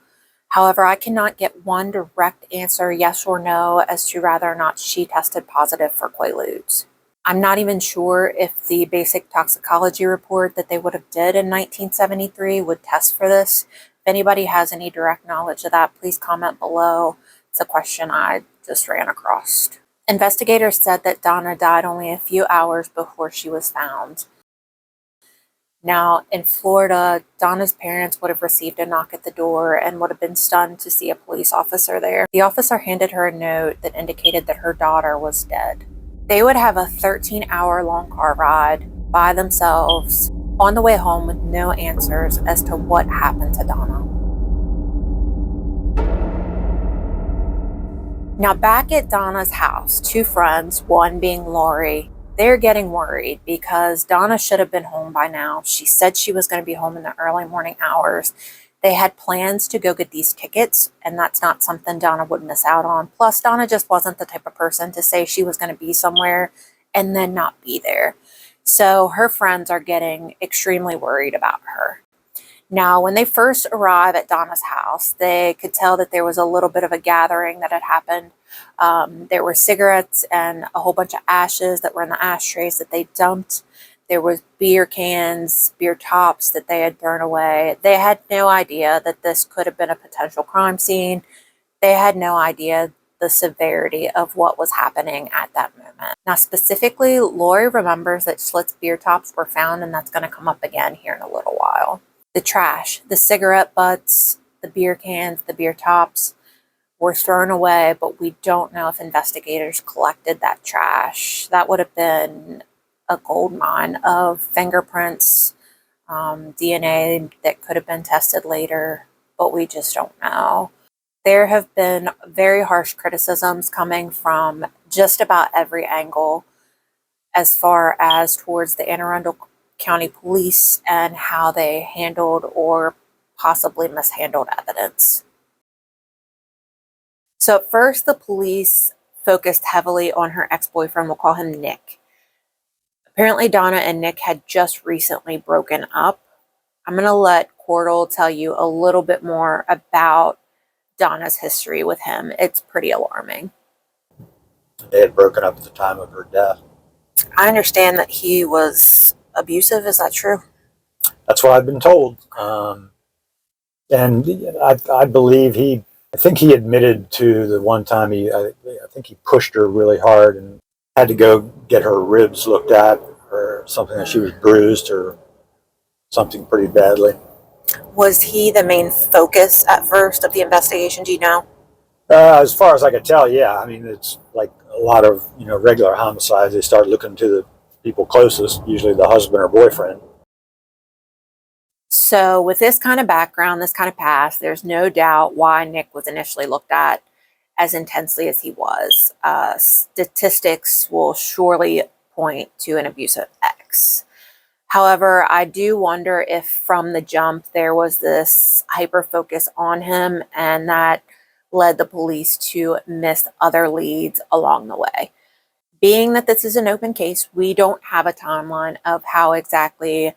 However, I cannot get one direct answer, yes or no, as to whether or not she tested positive for Quaaludes. I'm not even sure if the basic toxicology report that they would have did in 1973 would test for this. If anybody has any direct knowledge of that, please comment below. It's a question I just ran across. Investigators said that Donna died only a few hours before she was found. Now, in Florida, Donna's parents would have received a knock at the door and would have been stunned to see a police officer there. The officer handed her a note that indicated that her daughter was dead. They would have a 13-hour-long car ride by themselves on the way home with no answers as to what happened to Donna. Now, back at Donna's house, 2 friends, one being Lori, they're getting worried because Donna should have been home by now. She said she was going to be home in the early morning hours. They had plans to go get these tickets, and that's not something Donna would miss out on. Plus, Donna just wasn't the type of person to say she was going to be somewhere and then not be there. So her friends are getting extremely worried about her. Now, when they first arrive at Donna's house, they could tell that there was a little bit of a gathering that had happened. There were cigarettes and a whole bunch of ashes that were in the ashtrays that they dumped. There was beer cans, beer tops that they had thrown away. They had no idea that this could have been a potential crime scene. They had no idea the severity of what was happening at that moment. Now, specifically, Lori remembers that Schlitz beer tops were found, and that's going to come up again here in a little while. The trash, the cigarette butts, the beer cans, the beer tops were thrown away, but we don't know if investigators collected that trash. That would have been a gold mine of fingerprints, DNA that could have been tested later, but we just don't know. There have been very harsh criticisms coming from just about every angle as far as towards the Anne Arundel County Police and how they handled or possibly mishandled evidence. So at first, the police focused heavily on her ex-boyfriend. We'll call him Nick. Apparently, Donna and Nick had just recently broken up. I'm going to let Cordell tell you a little bit more about Donna's history with him. It's pretty alarming. They had broken up at the time of her death. I understand that he was abusive. Is that true? That's what I've been told. And I believe I think he admitted to the one time I think he pushed her really hard and had to go get her ribs looked at or something, that she was bruised or something pretty badly. Was he the main focus at first of the investigation? Do you know? As far as I could tell, yeah. I mean, it's like a lot of regular homicides. They start looking to people closest, usually the husband or boyfriend. So with this kind of background, this kind of past, there's no doubt why Nick was initially looked at as intensely as he was. Statistics will surely point to an abusive ex. However, I do wonder if from the jump there was this hyper focus on him, and that led the police to miss other leads along the way. Being that this is an open case, we don't have a timeline of how exactly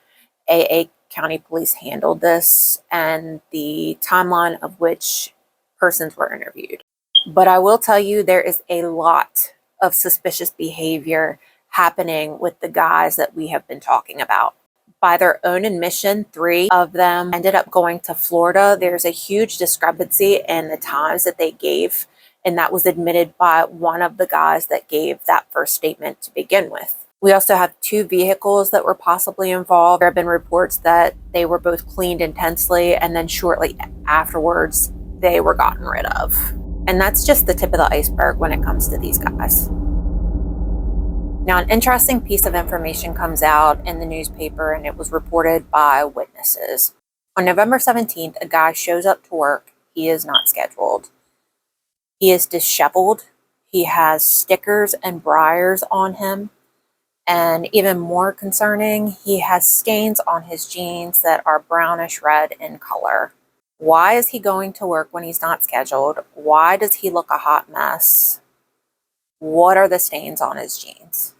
AA County Police handled this and the timeline of which persons were interviewed. But I will tell you, there is a lot of suspicious behavior happening with the guys that we have been talking about. By their own admission, 3 of them ended up going to Florida. There's a huge discrepancy in the times that they gave, and that was admitted by one of the guys that gave that first statement to begin with. We also have 2 vehicles that were possibly involved. There have been reports that they were both cleaned intensely, and then shortly afterwards, they were gotten rid of. And that's just the tip of the iceberg when it comes to these guys. Now, an interesting piece of information comes out in the newspaper, and it was reported by witnesses. On November 17th, a guy shows up to work. He is not scheduled. He is disheveled. He has stickers and briars on him. And even more concerning, he has stains on his jeans that are brownish red in color. Why is he going to work when he's not scheduled? Why does he look a hot mess? What are the stains on his jeans?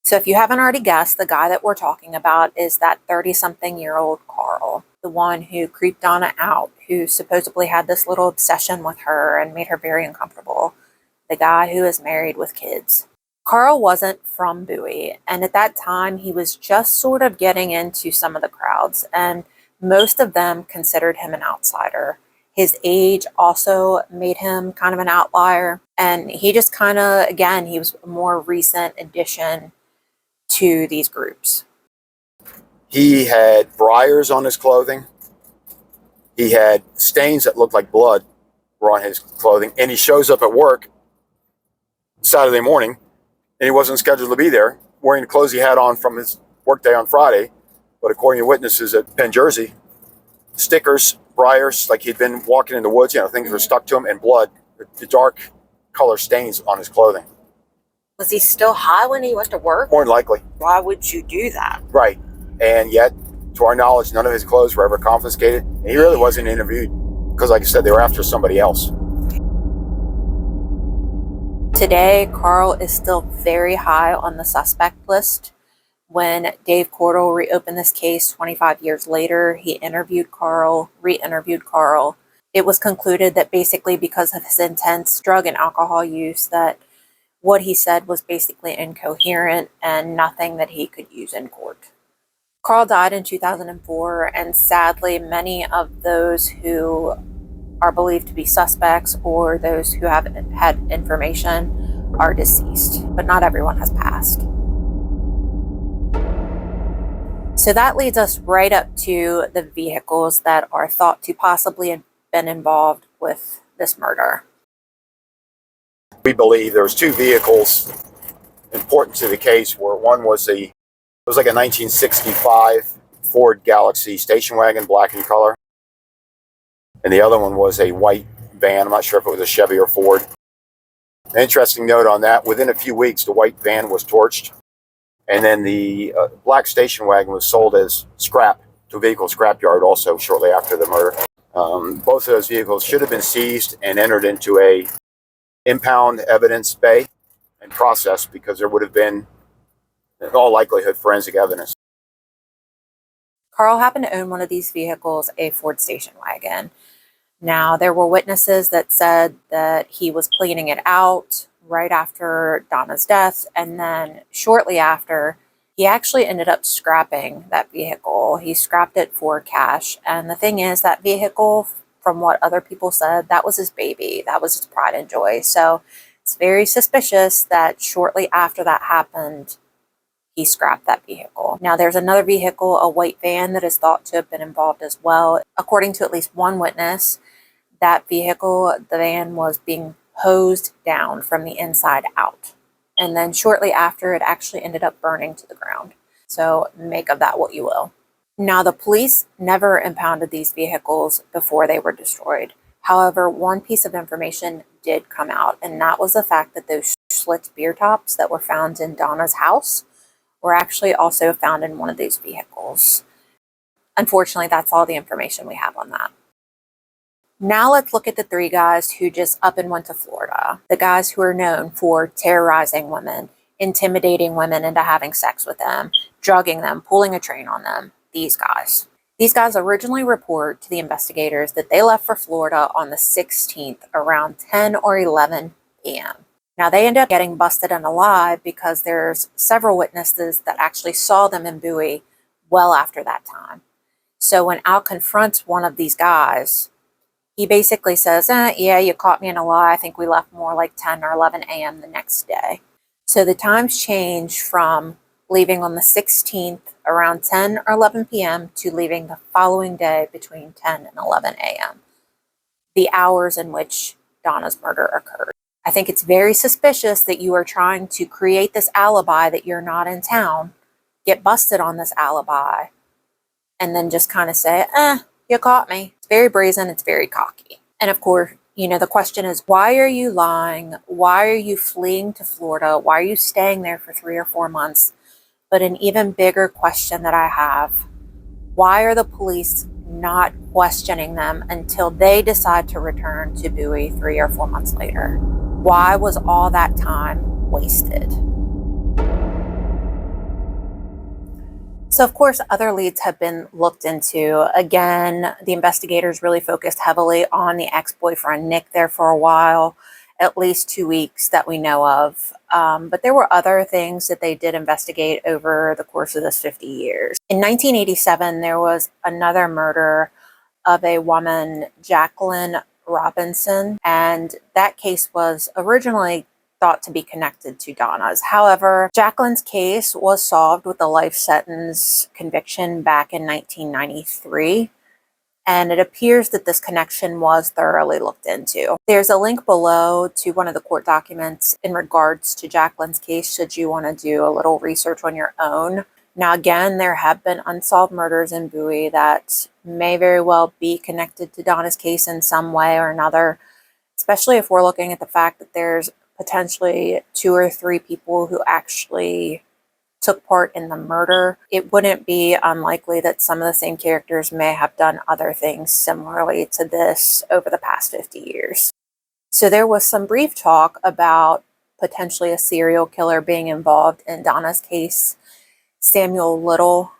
So if you haven't already guessed, the guy that we're talking about is that 30-something-year-old Carl, the one who creeped Donna out, who supposedly had this little obsession with her and made her very uncomfortable. The guy who is married with kids. Carl wasn't from Bowie, and at that time he was just sort of getting into some of the crowds, and most of them considered him an outsider. His age also made him kind of an outlier, and he just kind of, again, he was a more recent addition to these groups. He had briars on his clothing. He had stains that looked like blood were on his clothing, and he shows up at work Saturday morning, and he wasn't scheduled to be there, wearing the clothes he had on from his workday on Friday. But according to witnesses at Penn Jersey, stickers, briars, like he'd been walking in the woods, things were stuck to him, and blood, the dark color stains on his clothing. Was he still high when he went to work? More than likely. Why would you do that? Right. And yet, to our knowledge, none of his clothes were ever confiscated. And he really wasn't interviewed because, like I said, they were after somebody else. Today, Carl is still very high on the suspect list. When Dave Cordell reopened this case 25 years later, he interviewed Carl, re-interviewed Carl. It was concluded that basically because of his intense drug and alcohol use, that what he said was basically incoherent and nothing that he could use in court. Carl died in 2004, and sadly, many of those who are believed to be suspects or those who have had information are deceased, but not everyone has passed. So that leads us right up to the vehicles that are thought to possibly have been involved with this murder. We believe there was 2 vehicles important to the case, where one was it was like a 1965 Ford Galaxy station wagon, black in color. And the other one was a white van. I'm not sure if it was a Chevy or Ford. An interesting note on that, within a few weeks, the white van was torched. And then the black station wagon was sold as scrap to a vehicle scrapyard also shortly after the murder. Both of those vehicles should have been seized and entered into a impound evidence bay and processed, because there would have been, in all likelihood, forensic evidence. Carl happened to own one of these vehicles, a Ford station wagon. Now, there were witnesses that said that he was cleaning it out right after Donna's death, and then shortly after, he actually ended up scrapping that vehicle. He scrapped it for cash, and the thing is, that vehicle, from what other people said, that was his baby. That was his pride and joy. So it's very suspicious that shortly after that happened, he scrapped that vehicle. Now, there's another vehicle, a white van, that is thought to have been involved as well. According to at least one witness, that vehicle, the van, was being hosed down from the inside out. And then shortly after, it actually ended up burning to the ground. So make of that what you will. Now, the police never impounded these vehicles before they were destroyed. However, one piece of information did come out, and that was the fact that those Schlitz beer tops that were found in Donna's house were actually also found in one of these vehicles. Unfortunately, that's all the information we have on that. Now let's look at the three guys who just up and went to Florida. The guys who are known for terrorizing women, intimidating women into having sex with them, drugging them, pulling a train on them. These guys. These guys originally report to the investigators that they left for Florida on the 16th around 10 or 11 p.m. Now they end up getting busted and alive because there's several witnesses that actually saw them in Bowie well after that time. So when Al confronts one of these guys, he basically says, yeah, you caught me in a lie. I think we left more like 10 or 11 a.m. the next day. So the times change from leaving on the 16th around 10 or 11 p.m. to leaving the following day between 10 and 11 a.m. The hours in which Donna's murder occurred. I think it's very suspicious that you are trying to create this alibi that you're not in town, get busted on this alibi, and then just kind of say, you caught me. It's very brazen. It's very cocky. And of course, the question is, why are you lying? Why are you fleeing to Florida? Why are you staying there for 3 or 4 months? But an even bigger question that I have, why are the police not questioning them until they decide to return to Bowie 3 or 4 months later? Why was all that time wasted? So, of course, other leads have been looked into. Again, the investigators really focused heavily on the ex-boyfriend, Nick, there for a while, at least 2 weeks that we know of. But there were other things that they did investigate over the course of this 50 years. In 1987, there was another murder of a woman, Jacqueline Robinson, and that case was originally thought to be connected to Donna's. However, Jacqueline's case was solved with a life sentence conviction back in 1993, and it appears that this connection was thoroughly looked into. There's a link below to one of the court documents in regards to Jacqueline's case, should you want to do a little research on your own. Now, again, there have been unsolved murders in Bowie that may very well be connected to Donna's case in some way or another, especially if we're looking at the fact that there's potentially 2 or 3 people who actually took part in the murder. It wouldn't be unlikely that some of the same characters may have done other things similarly to this over the past 50 years. So there was some brief talk about potentially a serial killer being involved in Donna's case, Samuel Little.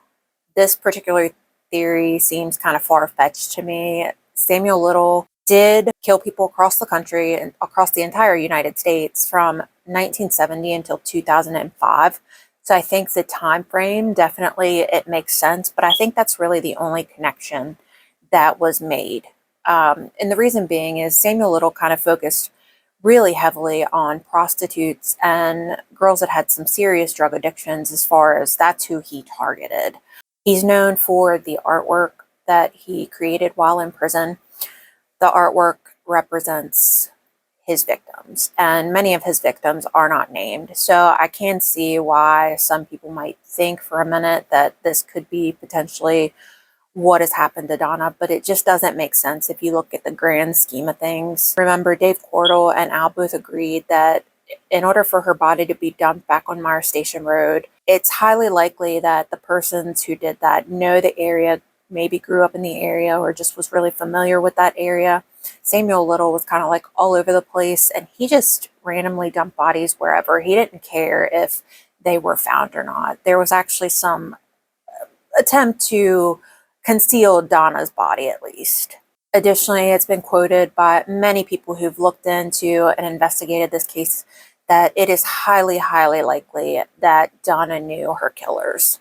This particular theory seems kind of far-fetched to me. Samuel Little did kill people across the country and across the entire United States from 1970 until 2005. So I think the time frame, definitely it makes sense, but I think that's really the only connection that was made. And the reason being is Samuel Little kind of focused really heavily on prostitutes and girls that had some serious drug addictions, as far as that's who he targeted. He's known for the artwork that he created while in prison. The artwork represents his victims, and many of his victims are not named. So I can see why some people might think for a minute that this could be potentially what has happened to Donna, but it just doesn't make sense if you look at the grand scheme of things. Remember, Dave Cordell and Al both agreed that in order for her body to be dumped back on Myers Station Road, it's highly likely that the persons who did that know the area, maybe grew up in the area, or just was really familiar with that area. Samuel Little was kind of like all over the place, and he just randomly dumped bodies wherever. He didn't care if they were found or not. There was actually some attempt to conceal Donna's body, at least. Additionally, it's been quoted by many people who've looked into and investigated this case that it is highly, highly likely that Donna knew her killers.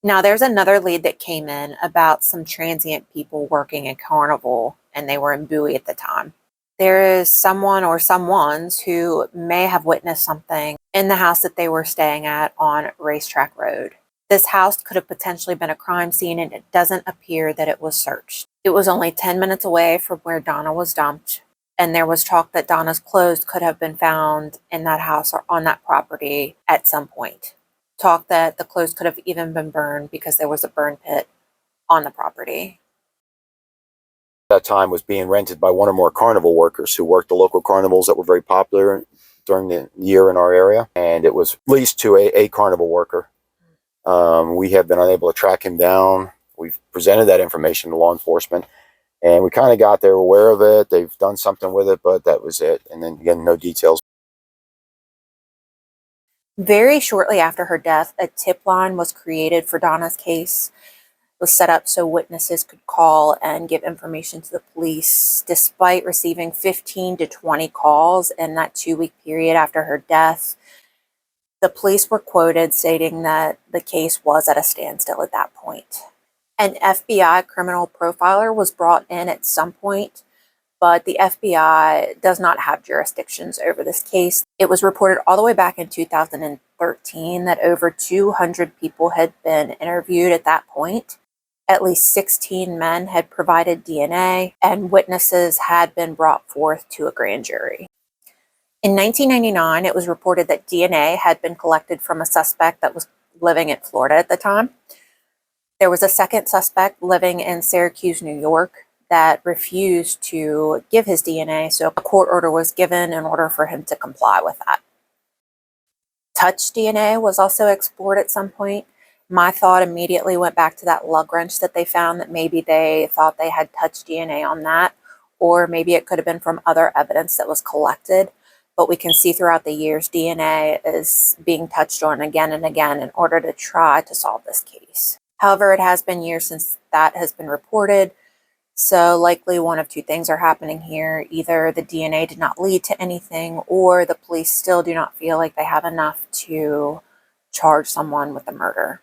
Now, there's another lead that came in about some transient people working in Carnival, and they were in Bowie at the time. There is someone or someones who may have witnessed something in the house that they were staying at on Racetrack Road. This house could have potentially been a crime scene, and it doesn't appear that it was searched. It was only 10 minutes away from where Donna was dumped. And there was talk that Donna's clothes could have been found in that house or on that property at some point. Talk that the clothes could have even been burned because there was a burn pit on the property. That time was being rented by one or more carnival workers who worked the local carnivals that were very popular during the year in our area, and it was leased to a carnival worker. We have been unable to track him down. We've presented that information to law enforcement, and we kind of got they're aware of it. They've done something with it, but that was it. And then again, no details. Very shortly after her death, a tip line was created for Donna's case. Was set up so witnesses could call and give information to the police. Despite receiving 15 to 20 calls in that 2-week period after her death, the police were quoted stating that the case was at a standstill at that point. An FBI criminal profiler was brought in at some point, but the FBI does not have jurisdictions over this case. It was reported all the way back in 2013 that over 200 people had been interviewed at that point. At least 16 men had provided DNA, and witnesses had been brought forth to a grand jury. In 1999, it was reported that DNA had been collected from a suspect that was living in Florida at the time. There was a second suspect living in Syracuse, New York, that refused to give his DNA, so a court order was given in order for him to comply with that. Touch DNA was also explored at some point. My thought immediately went back to that lug wrench that they found, that maybe they thought they had touch DNA on that, or maybe it could have been from other evidence that was collected. But we can see throughout the years, DNA is being touched on again and again in order to try to solve this case. However, it has been years since that has been reported, so likely one of two things are happening here. Either the DNA did not lead to anything, or the police still do not feel like they have enough to charge someone with a murder.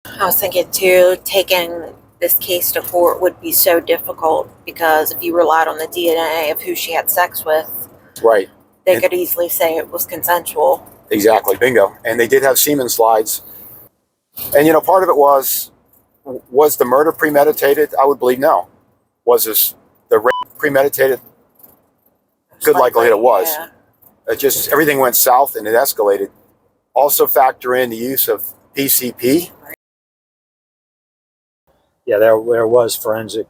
I was thinking too, taking this case to court would be so difficult because if you relied on the DNA of who she had sex with, Right. they could easily say it was consensual. Exactly. Bingo. And they did have semen slides. And, you know, part of it was the murder premeditated? I would believe no. Was this the rape premeditated? Good likelihood it was. Yeah. It just, everything went south and it escalated. Also factor in the use of PCP. Yeah, there was forensic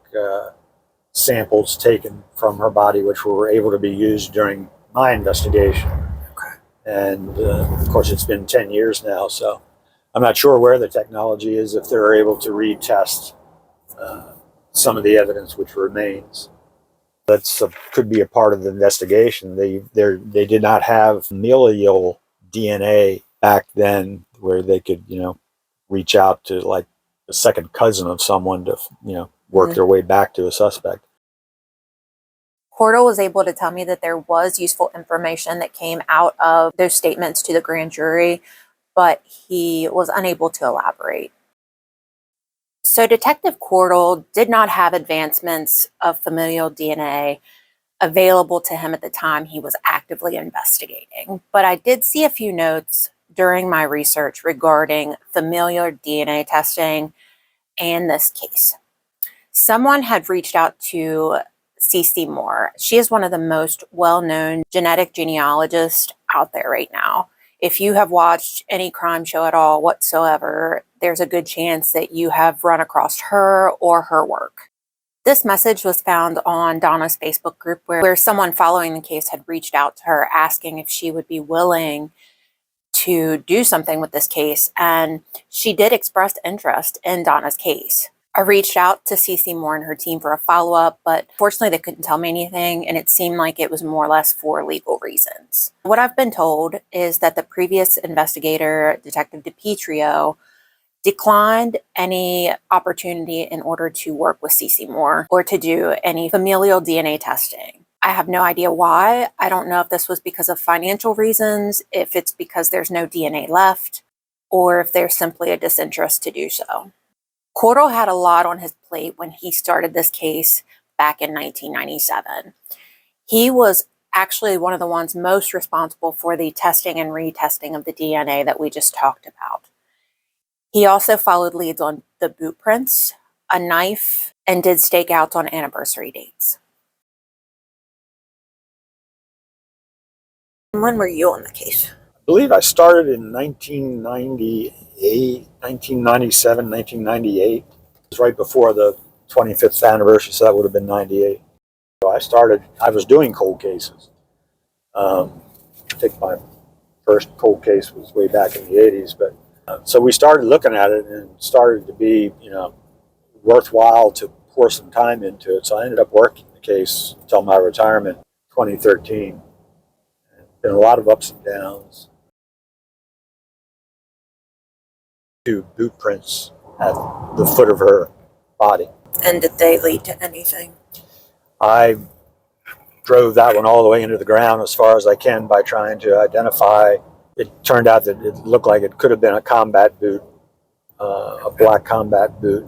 samples taken from her body, which were able to be used during my investigation. Okay. And of course, it's been 10 years now, so I'm not sure where the technology is, if they're able to retest some of the evidence which remains. That's could be a part of the investigation. They did not have familial DNA back then, where they could, you know, reach out to like a second cousin of someone to, you know, work their way back to a suspect. Cordell was able to tell me that there was useful information that came out of those statements to the grand jury, but he was unable to elaborate. So Detective Cordell did not have advancements of familial DNA available to him at the time he was actively investigating, but I did see a few notes during my research regarding familial DNA testing and this case. Someone had reached out to CC Moore. She is one of the most well-known genetic genealogists out there right now. If you have watched any crime show at all whatsoever, there's a good chance that you have run across her or her work. This message was found on Donna's Facebook group where someone following the case had reached out to her asking if she would be willing to do something with this case, and she did express interest in Donna's case. I reached out to CC Moore and her team for a follow-up, but fortunately they couldn't tell me anything, and it seemed like it was more or less for legal reasons. What I've been told is that the previous investigator, Detective DiPietro, declined any opportunity in order to work with CC Moore or to do any familial DNA testing. I have no idea why. I don't know if this was because of financial reasons, if it's because there's no DNA left, or if there's simply a disinterest to do so. Cordell had a lot on his plate when he started this case back in 1997. He was actually one of the ones most responsible for the testing and retesting of the DNA that we just talked about. He also followed leads on the boot prints, a knife, and did stakeouts on anniversary dates. When were you on the case? I believe I started in 1998, 1997, 1998. It was right before the 25th anniversary, so that would have been 98. So I was doing cold cases. I think my first cold case was way back in the 80s, but so we started looking at it and it started to be, worthwhile to pour some time into it. So I ended up working the case until my retirement, 2013. Been a lot of ups and downs. 2 boot prints at the foot of her body. And did they lead to anything? I drove that one all the way into the ground as far as I can by trying to identify. It turned out that it looked like it could have been a combat boot, a black combat boot.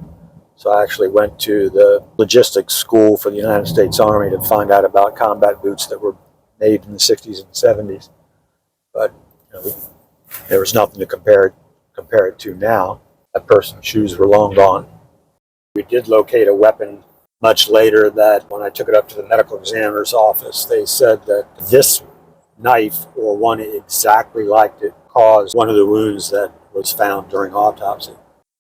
So I actually went to the logistics school for the United States Army to find out about combat boots that were made in the 60s and 70s. But there was nothing to compare it to now. That person's shoes were long gone. We did locate a weapon much later that when I took it up to the medical examiner's office, they said that this knife, or one exactly like it, caused one of the wounds that was found during autopsy.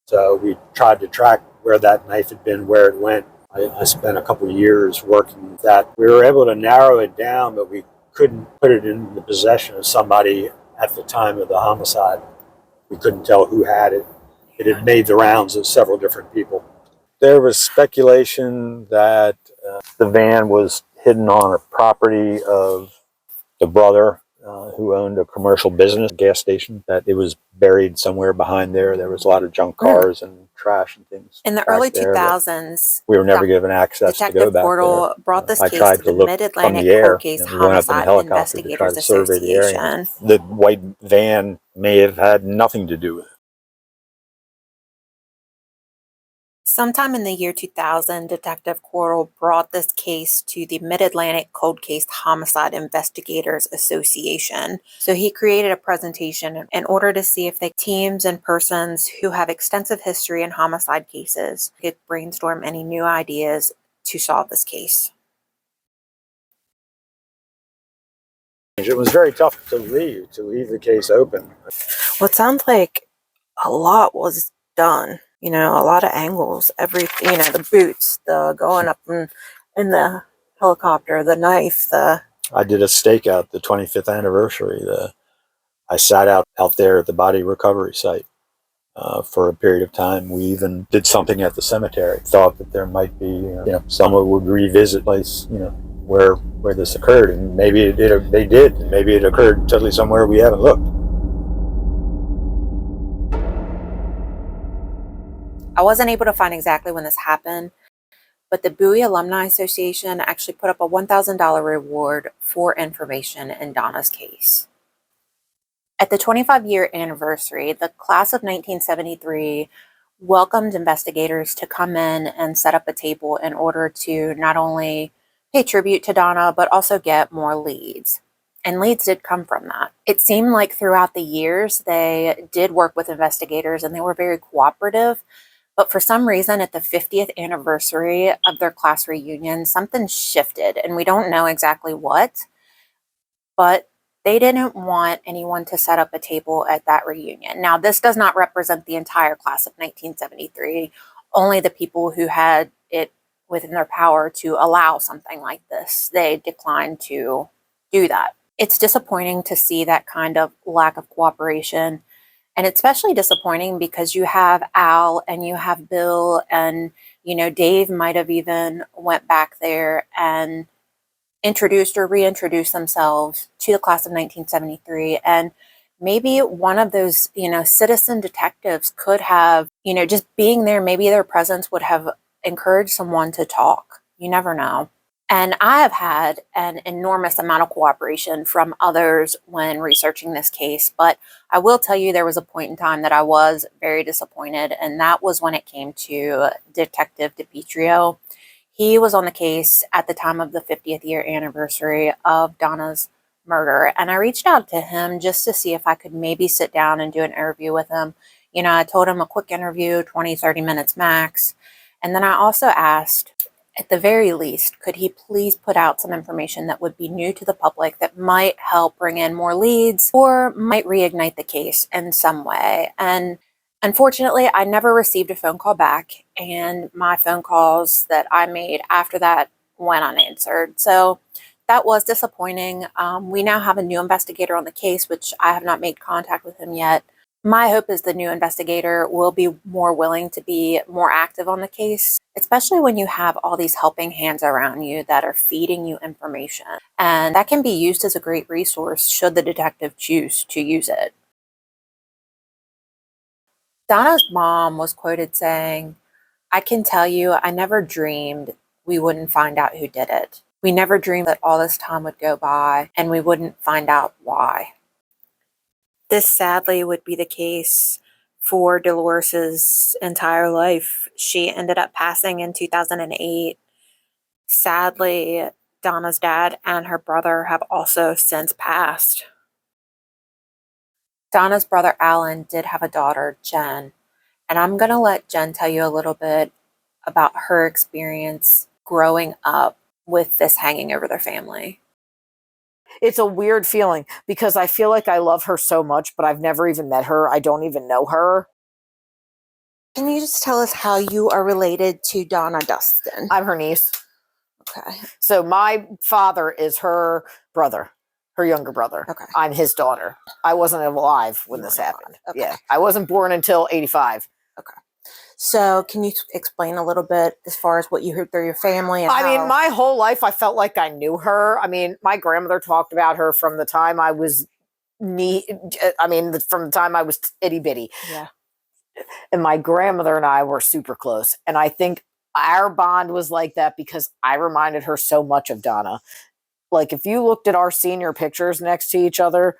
So we tried to track where that knife had been, where it went. I spent a couple of years working with that. We were able to narrow it down, but we couldn't put it in the possession of somebody at the time of the homicide. We couldn't tell who had it. It had made the rounds of several different people. There was speculation that the van was hidden on a property of the brother who owned a commercial business, gas station, that it was buried somewhere behind there. There was a lot of junk cars and trash and things. In the early 2000s, we were never given access to go Detective back Portal there. brought this I case tried to to the look Mid-Atlantic from the air. Cold Case We went up in a Homicide helicopter to try Investigators to survey the area. Association. The white van may have had nothing to do with it. Sometime in the year 2000, Detective Portal brought this case to the Mid-Atlantic Cold Case Homicide Investigators Association. So he created a presentation in order to see if the teams and persons who have extensive history in homicide cases could brainstorm any new ideas to solve this case. It was very tough to leave the case open. Well, it sounds like a lot was done. A lot of angles, everything, the boots, the going up in the helicopter, the knife, I did a stakeout, the 25th anniversary. I sat out there at the body recovery site for a period of time. We even did something at the cemetery. Thought that there might be, someone would revisit place, where this occurred, and maybe they did, and maybe it occurred totally somewhere we haven't looked. I wasn't able to find exactly when this happened, but the Bowie Alumni Association actually put up a $1,000 reward for information in Donna's case. At the 25-year anniversary, the class of 1973 welcomed investigators to come in and set up a table in order to not only pay tribute to Donna, but also get more leads. And leads did come from that. It seemed like throughout the years, they did work with investigators and they were very cooperative. But for some reason, at the 50th anniversary of their class reunion, something shifted, and we don't know exactly what, but they didn't want anyone to set up a table at that reunion. Now, this does not represent the entire class of 1973, only the people who had it within their power to allow something like this. They declined to do that. It's disappointing to see that kind of lack of cooperation. And it's especially disappointing because you have Al and you have Bill and, Dave might have even went back there and introduced or reintroduced themselves to the class of 1973. And maybe one of those, citizen detectives could have, just being there, maybe their presence would have encouraged someone to talk. You never know. And I have had an enormous amount of cooperation from others when researching this case, but I will tell you there was a point in time that I was very disappointed, and that was when it came to Detective DiPietro. He was on the case at the time of the 50th year anniversary of Donna's murder, and I reached out to him just to see if I could maybe sit down and do an interview with him. I told him a quick interview, 20, 30 minutes max, and then I also asked, At the very least, could he please put out some information that would be new to the public that might help bring in more leads or might reignite the case in some way? And unfortunately, I never received a phone call back, and my phone calls that I made after that went unanswered. So that was disappointing. We now have a new investigator on the case, which I have not made contact with him yet. My hope is the new investigator will be more willing to be more active on the case, especially when you have all these helping hands around you that are feeding you information. And that can be used as a great resource should the detective choose to use it. Donna's mom was quoted saying, "I can tell you, I never dreamed we wouldn't find out who did it. We never dreamed that all this time would go by and we wouldn't find out why." This sadly would be the case for Dolores's entire life. She ended up passing in 2008. Sadly, Donna's dad and her brother have also since passed. Donna's brother Alan did have a daughter, Jen, and I'm going to let Jen tell you a little bit about her experience growing up with this hanging over their family. It's a weird feeling because I feel like I love her so much, but I've never even met her. I don't even know her. Can you just tell us how you are related to Donna Dustin? I'm her niece. Okay. So my father is her brother, her younger brother. Okay. I'm his daughter. I wasn't alive when You this weren't happened. alive. Okay. Yeah. I wasn't born until 85. So can you explain a little bit as far as what you heard through your family? And I mean, how- my whole life I felt like I knew her. I mean, my grandmother talked about her from the time I was from the time I was itty bitty. Yeah. And my grandmother and I were super close. And I think our bond was like that because I reminded her so much of Donna. Like if you looked at our senior pictures next to each other,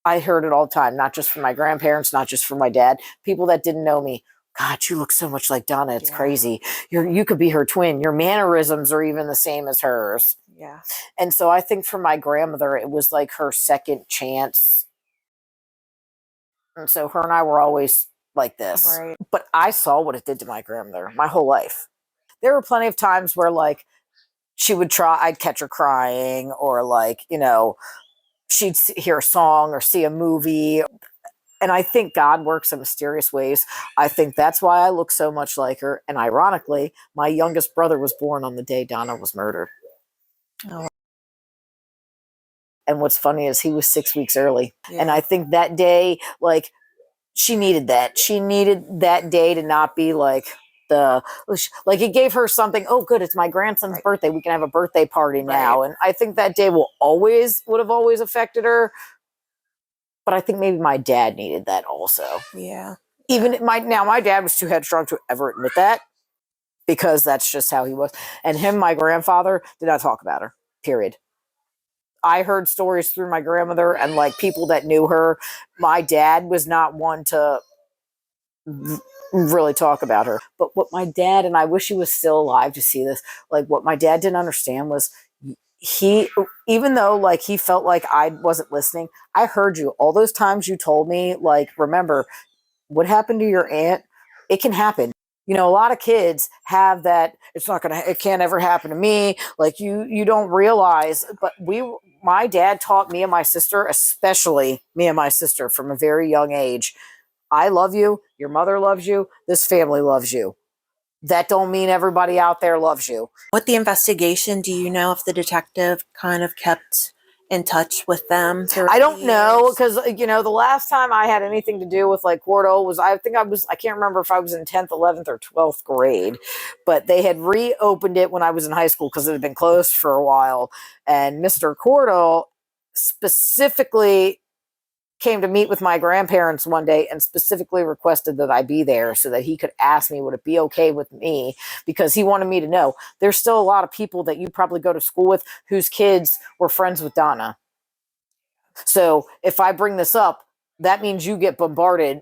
I heard it all the time, not just from my grandparents, not just from my dad, people that didn't know me. God, you look so much like Donna. It's crazy. You could be her twin. Your mannerisms are even the same as hers. Yeah. And so I think for my grandmother, it was like her second chance. And so her and I were always like this. Right. But I saw what it did to my grandmother my whole life. There were plenty of times where like she would try, I'd catch her crying, or like, she'd hear a song or see a movie. And I think God works in mysterious ways. I think that's why I look so much like her. And ironically, my youngest brother was born on the day Donna was murdered. Oh. And what's funny is he was 6 weeks early. Yeah. And I think that day, like, she needed that. She needed that day to not be like it gave her something. Oh, good, it's my grandson's birthday. We can have a birthday party now. And I think that day would have always affected her. But I think maybe my dad needed that also. Yeah. Even my dad was too headstrong to ever admit that because that's just how he was. And my grandfather, did not talk about her, period. I heard stories through my grandmother and like people that knew her. My dad was not one to really talk about her. But what my dad, and I wish he was still alive to see this, like what my dad didn't understand was even though like he felt like I wasn't listening, I heard you all those times you told me, like, remember what happened to your aunt? It can happen. A lot of kids have that. It can't ever happen to me. Like you don't realize, but my dad taught me and my sister, especially me and my sister from a very young age. I love you. Your mother loves you. This family loves you. That don't mean everybody out there loves you. With the investigation, do you know if the detective kind of kept in touch with them? I don't know because the last time I had anything to do with like Cordo was I can't remember if I was in 10th, 11th, or 12th grade, but they had reopened it when I was in high school because it had been closed for a while, and Mr. Cordo specifically came to meet with my grandparents one day and specifically requested that I be there so that he could ask me, would it be okay with me? Because he wanted me to know there's still a lot of people that you probably go to school with whose kids were friends with Donna. So if I bring this up, that means you get bombarded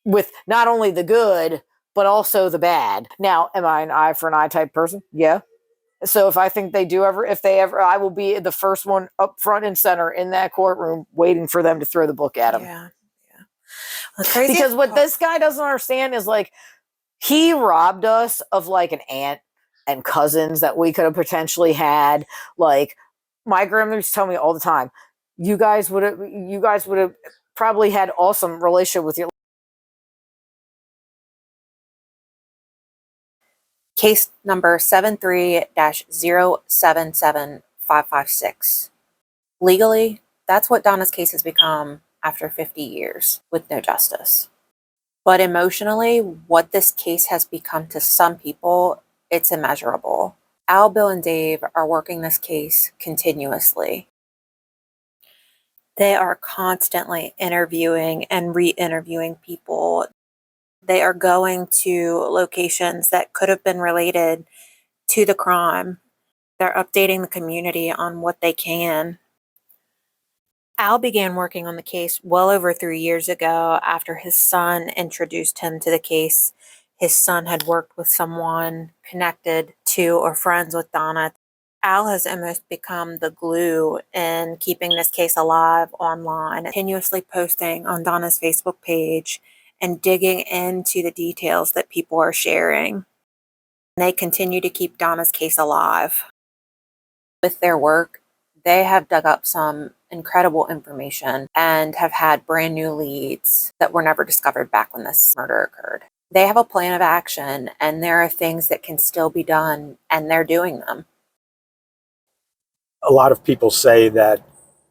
with not only the good, but also the bad. Now, am I an eye for an eye type person? Yeah. So if I think I will be the first one up front and center in that courtroom waiting for them to throw the book at him. Yeah. Well, because what this guy doesn't understand is like, he robbed us of like an aunt and cousins that we could have potentially had. Like, my grandmother used to tell me all the time, you guys would have probably had awesome relationship with your. Case number 73-077556. Legally, that's what Donna's case has become after 50 years with no justice. But emotionally, what this case has become to some people, it's immeasurable. Al, Bill, and Dave are working this case continuously. They are constantly interviewing and re-interviewing people. They are going to locations that could have been related to the crime. They're updating the community on what they can. Al began working on the case well over 3 years ago after his son introduced him to the case. His son had worked with someone connected to or friends with Donna. Al has almost become the glue in keeping this case alive online, continuously posting on Donna's Facebook page and digging into the details that people are sharing. They continue to keep Donna's case alive. With their work, they have dug up some incredible information and have had brand new leads that were never discovered back when this murder occurred. They have a plan of action, and there are things that can still be done, and they're doing them. A lot of people say that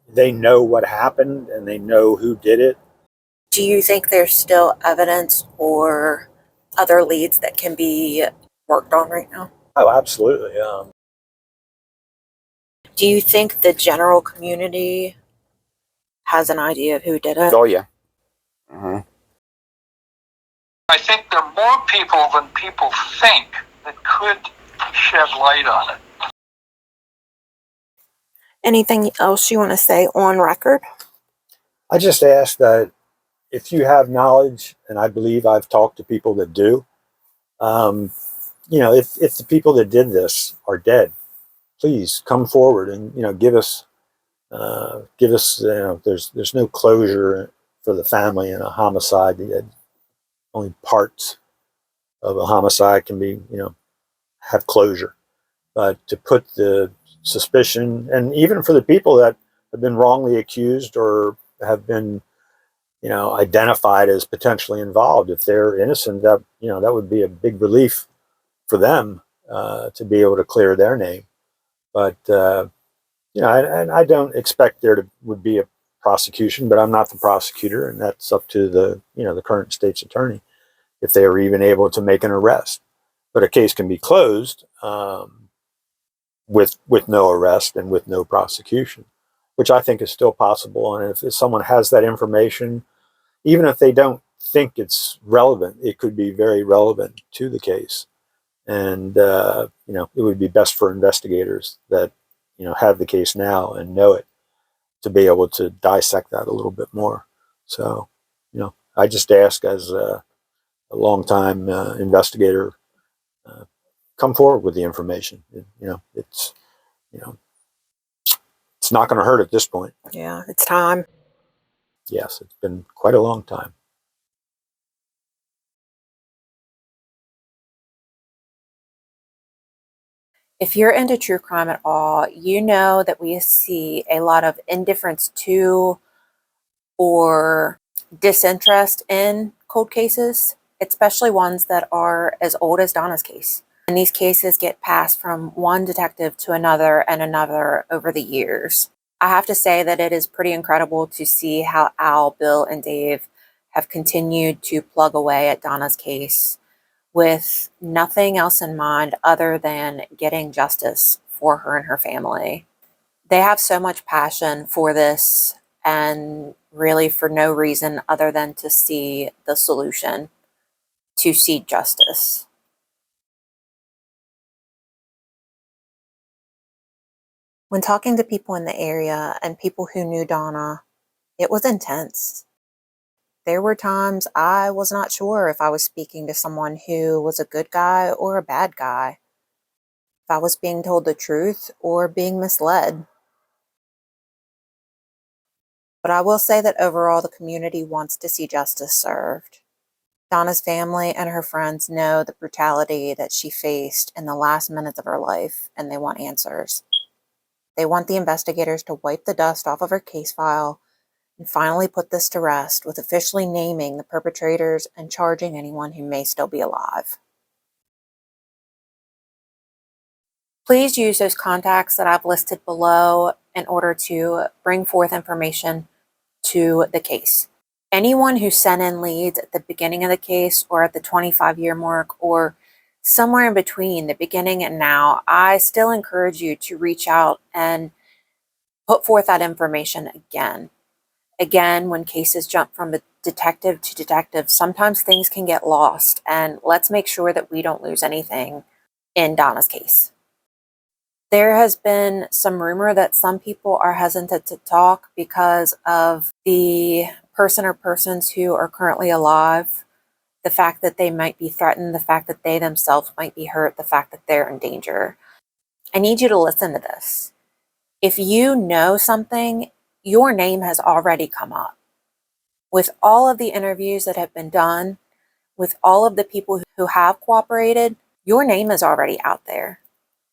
they know what happened and they know who did it. Do you think there's still evidence or other leads that can be worked on right now? Oh, absolutely. Do you think the general community has an idea of who did it? Oh yeah. Uh-huh. I think there are more people than people think that could shed light on it. Anything else you want to say on record? I just ask that if you have knowledge, and I believe I've talked to people that do, if the people that did this are dead, please come forward and give us there's no closure for the family in a homicide. Only parts of a homicide can be have closure, but to put the suspicion, and even for the people that have been wrongly accused or have been identified as potentially involved, if they're innocent, that that would be a big relief for them to be able to clear their name. But I don't expect there would be a prosecution, but I'm not the prosecutor, and that's up to the current state's attorney if they are even able to make an arrest. But a case can be closed with no arrest and with no prosecution, which I think is still possible. And if someone has that information, even if they don't think it's relevant, it could be very relevant to the case. And it would be best for investigators that have the case now and know it to be able to dissect that a little bit more. So I just ask, as a longtime investigator, come forward with the information. It's it's not going to hurt at this point. Yeah, it's time. Yes, it's been quite a long time. If you're into true crime at all, you know that we see a lot of indifference to or disinterest in cold cases, especially ones that are as old as Donna's case. And these cases get passed from one detective to another and another over the years. I have to say that it is pretty incredible to see how Al, Bill, and Dave have continued to plug away at Donna's case with nothing else in mind other than getting justice for her and her family. They have so much passion for this, and really for no reason other than to see the solution, to see justice. When talking to people in the area and people who knew Donna, it was intense. There were times I was not sure if I was speaking to someone who was a good guy or a bad guy, if I was being told the truth or being misled. But I will say that overall the community wants to see justice served. Donna's family and her friends know the brutality that she faced in the last minutes of her life, and they want answers. They want the investigators to wipe the dust off of her case file and finally put this to rest with officially naming the perpetrators and charging anyone who may still be alive. Please use those contacts that I've listed below in order to bring forth information to the case. Anyone who sent in leads at the beginning of the case or at the 25-year mark or somewhere in between the beginning and now, I still encourage you to reach out and put forth that information again. Again, when cases jump from detective to detective, sometimes things can get lost, and let's make sure that we don't lose anything in Donna's case. There has been some rumor that some people are hesitant to talk because of the person or persons who are currently alive, the fact that they might be threatened, the fact that they themselves might be hurt, the fact that they're in danger. I need you to listen to this. If you know something, your name has already come up. With all of the interviews that have been done, with all of the people who have cooperated, your name is already out there.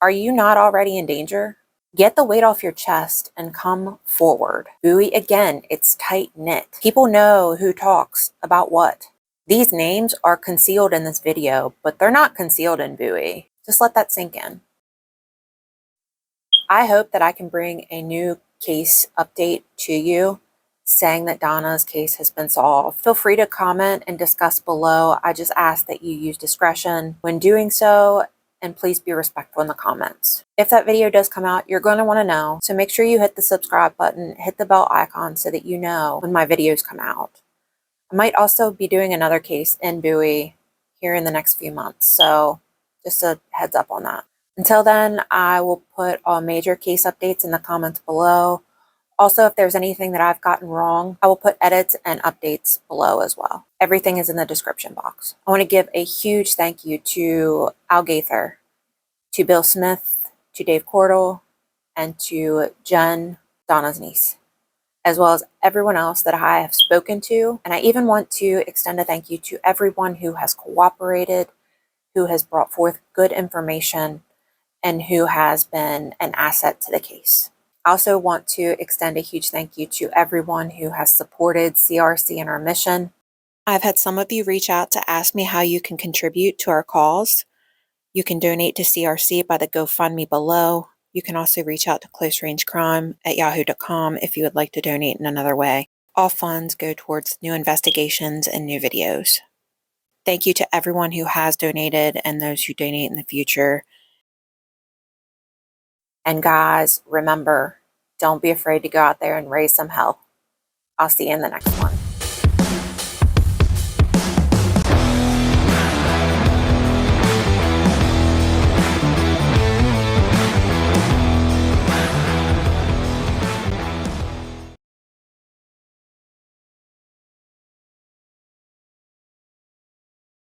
Are you not already in danger? Get the weight off your chest and come forward. Bowie, again, it's tight-knit. People know who talks about what. These names are concealed in this video, but they're not concealed in Bowie. Just let that sink in. I hope that I can bring a new case update to you saying that Donna's case has been solved. Feel free to comment and discuss below. I just ask that you use discretion when doing so, and please be respectful in the comments. If that video does come out, you're going to want to know, so make sure you hit the subscribe button, hit the bell icon so that you know when my videos come out. I might also be doing another case in Bowie here in the next few months, so just a heads up on that. Until then, I will put all major case updates in the comments below. Also, if there's anything that I've gotten wrong, I will put edits and updates below as well. Everything is in the description box. I want to give a huge thank you to Al Gaither, to Bill Smith, to Dave Cordell, and to Jen, Donna's niece, as well as everyone else that I have spoken to. And I even want to extend a thank you to everyone who has cooperated, who has brought forth good information, and who has been an asset to the case. I also want to extend a huge thank you to everyone who has supported CRC and our mission. I've had some of you reach out to ask me how you can contribute to our cause. You can donate to CRC by the GoFundMe below. You can also reach out to CloseRangeCrime@yahoo.com if you would like to donate in another way. All funds go towards new investigations and new videos. Thank you to everyone who has donated and those who donate in the future. And guys, remember, don't be afraid to go out there and raise some hell. I'll see you in the next one.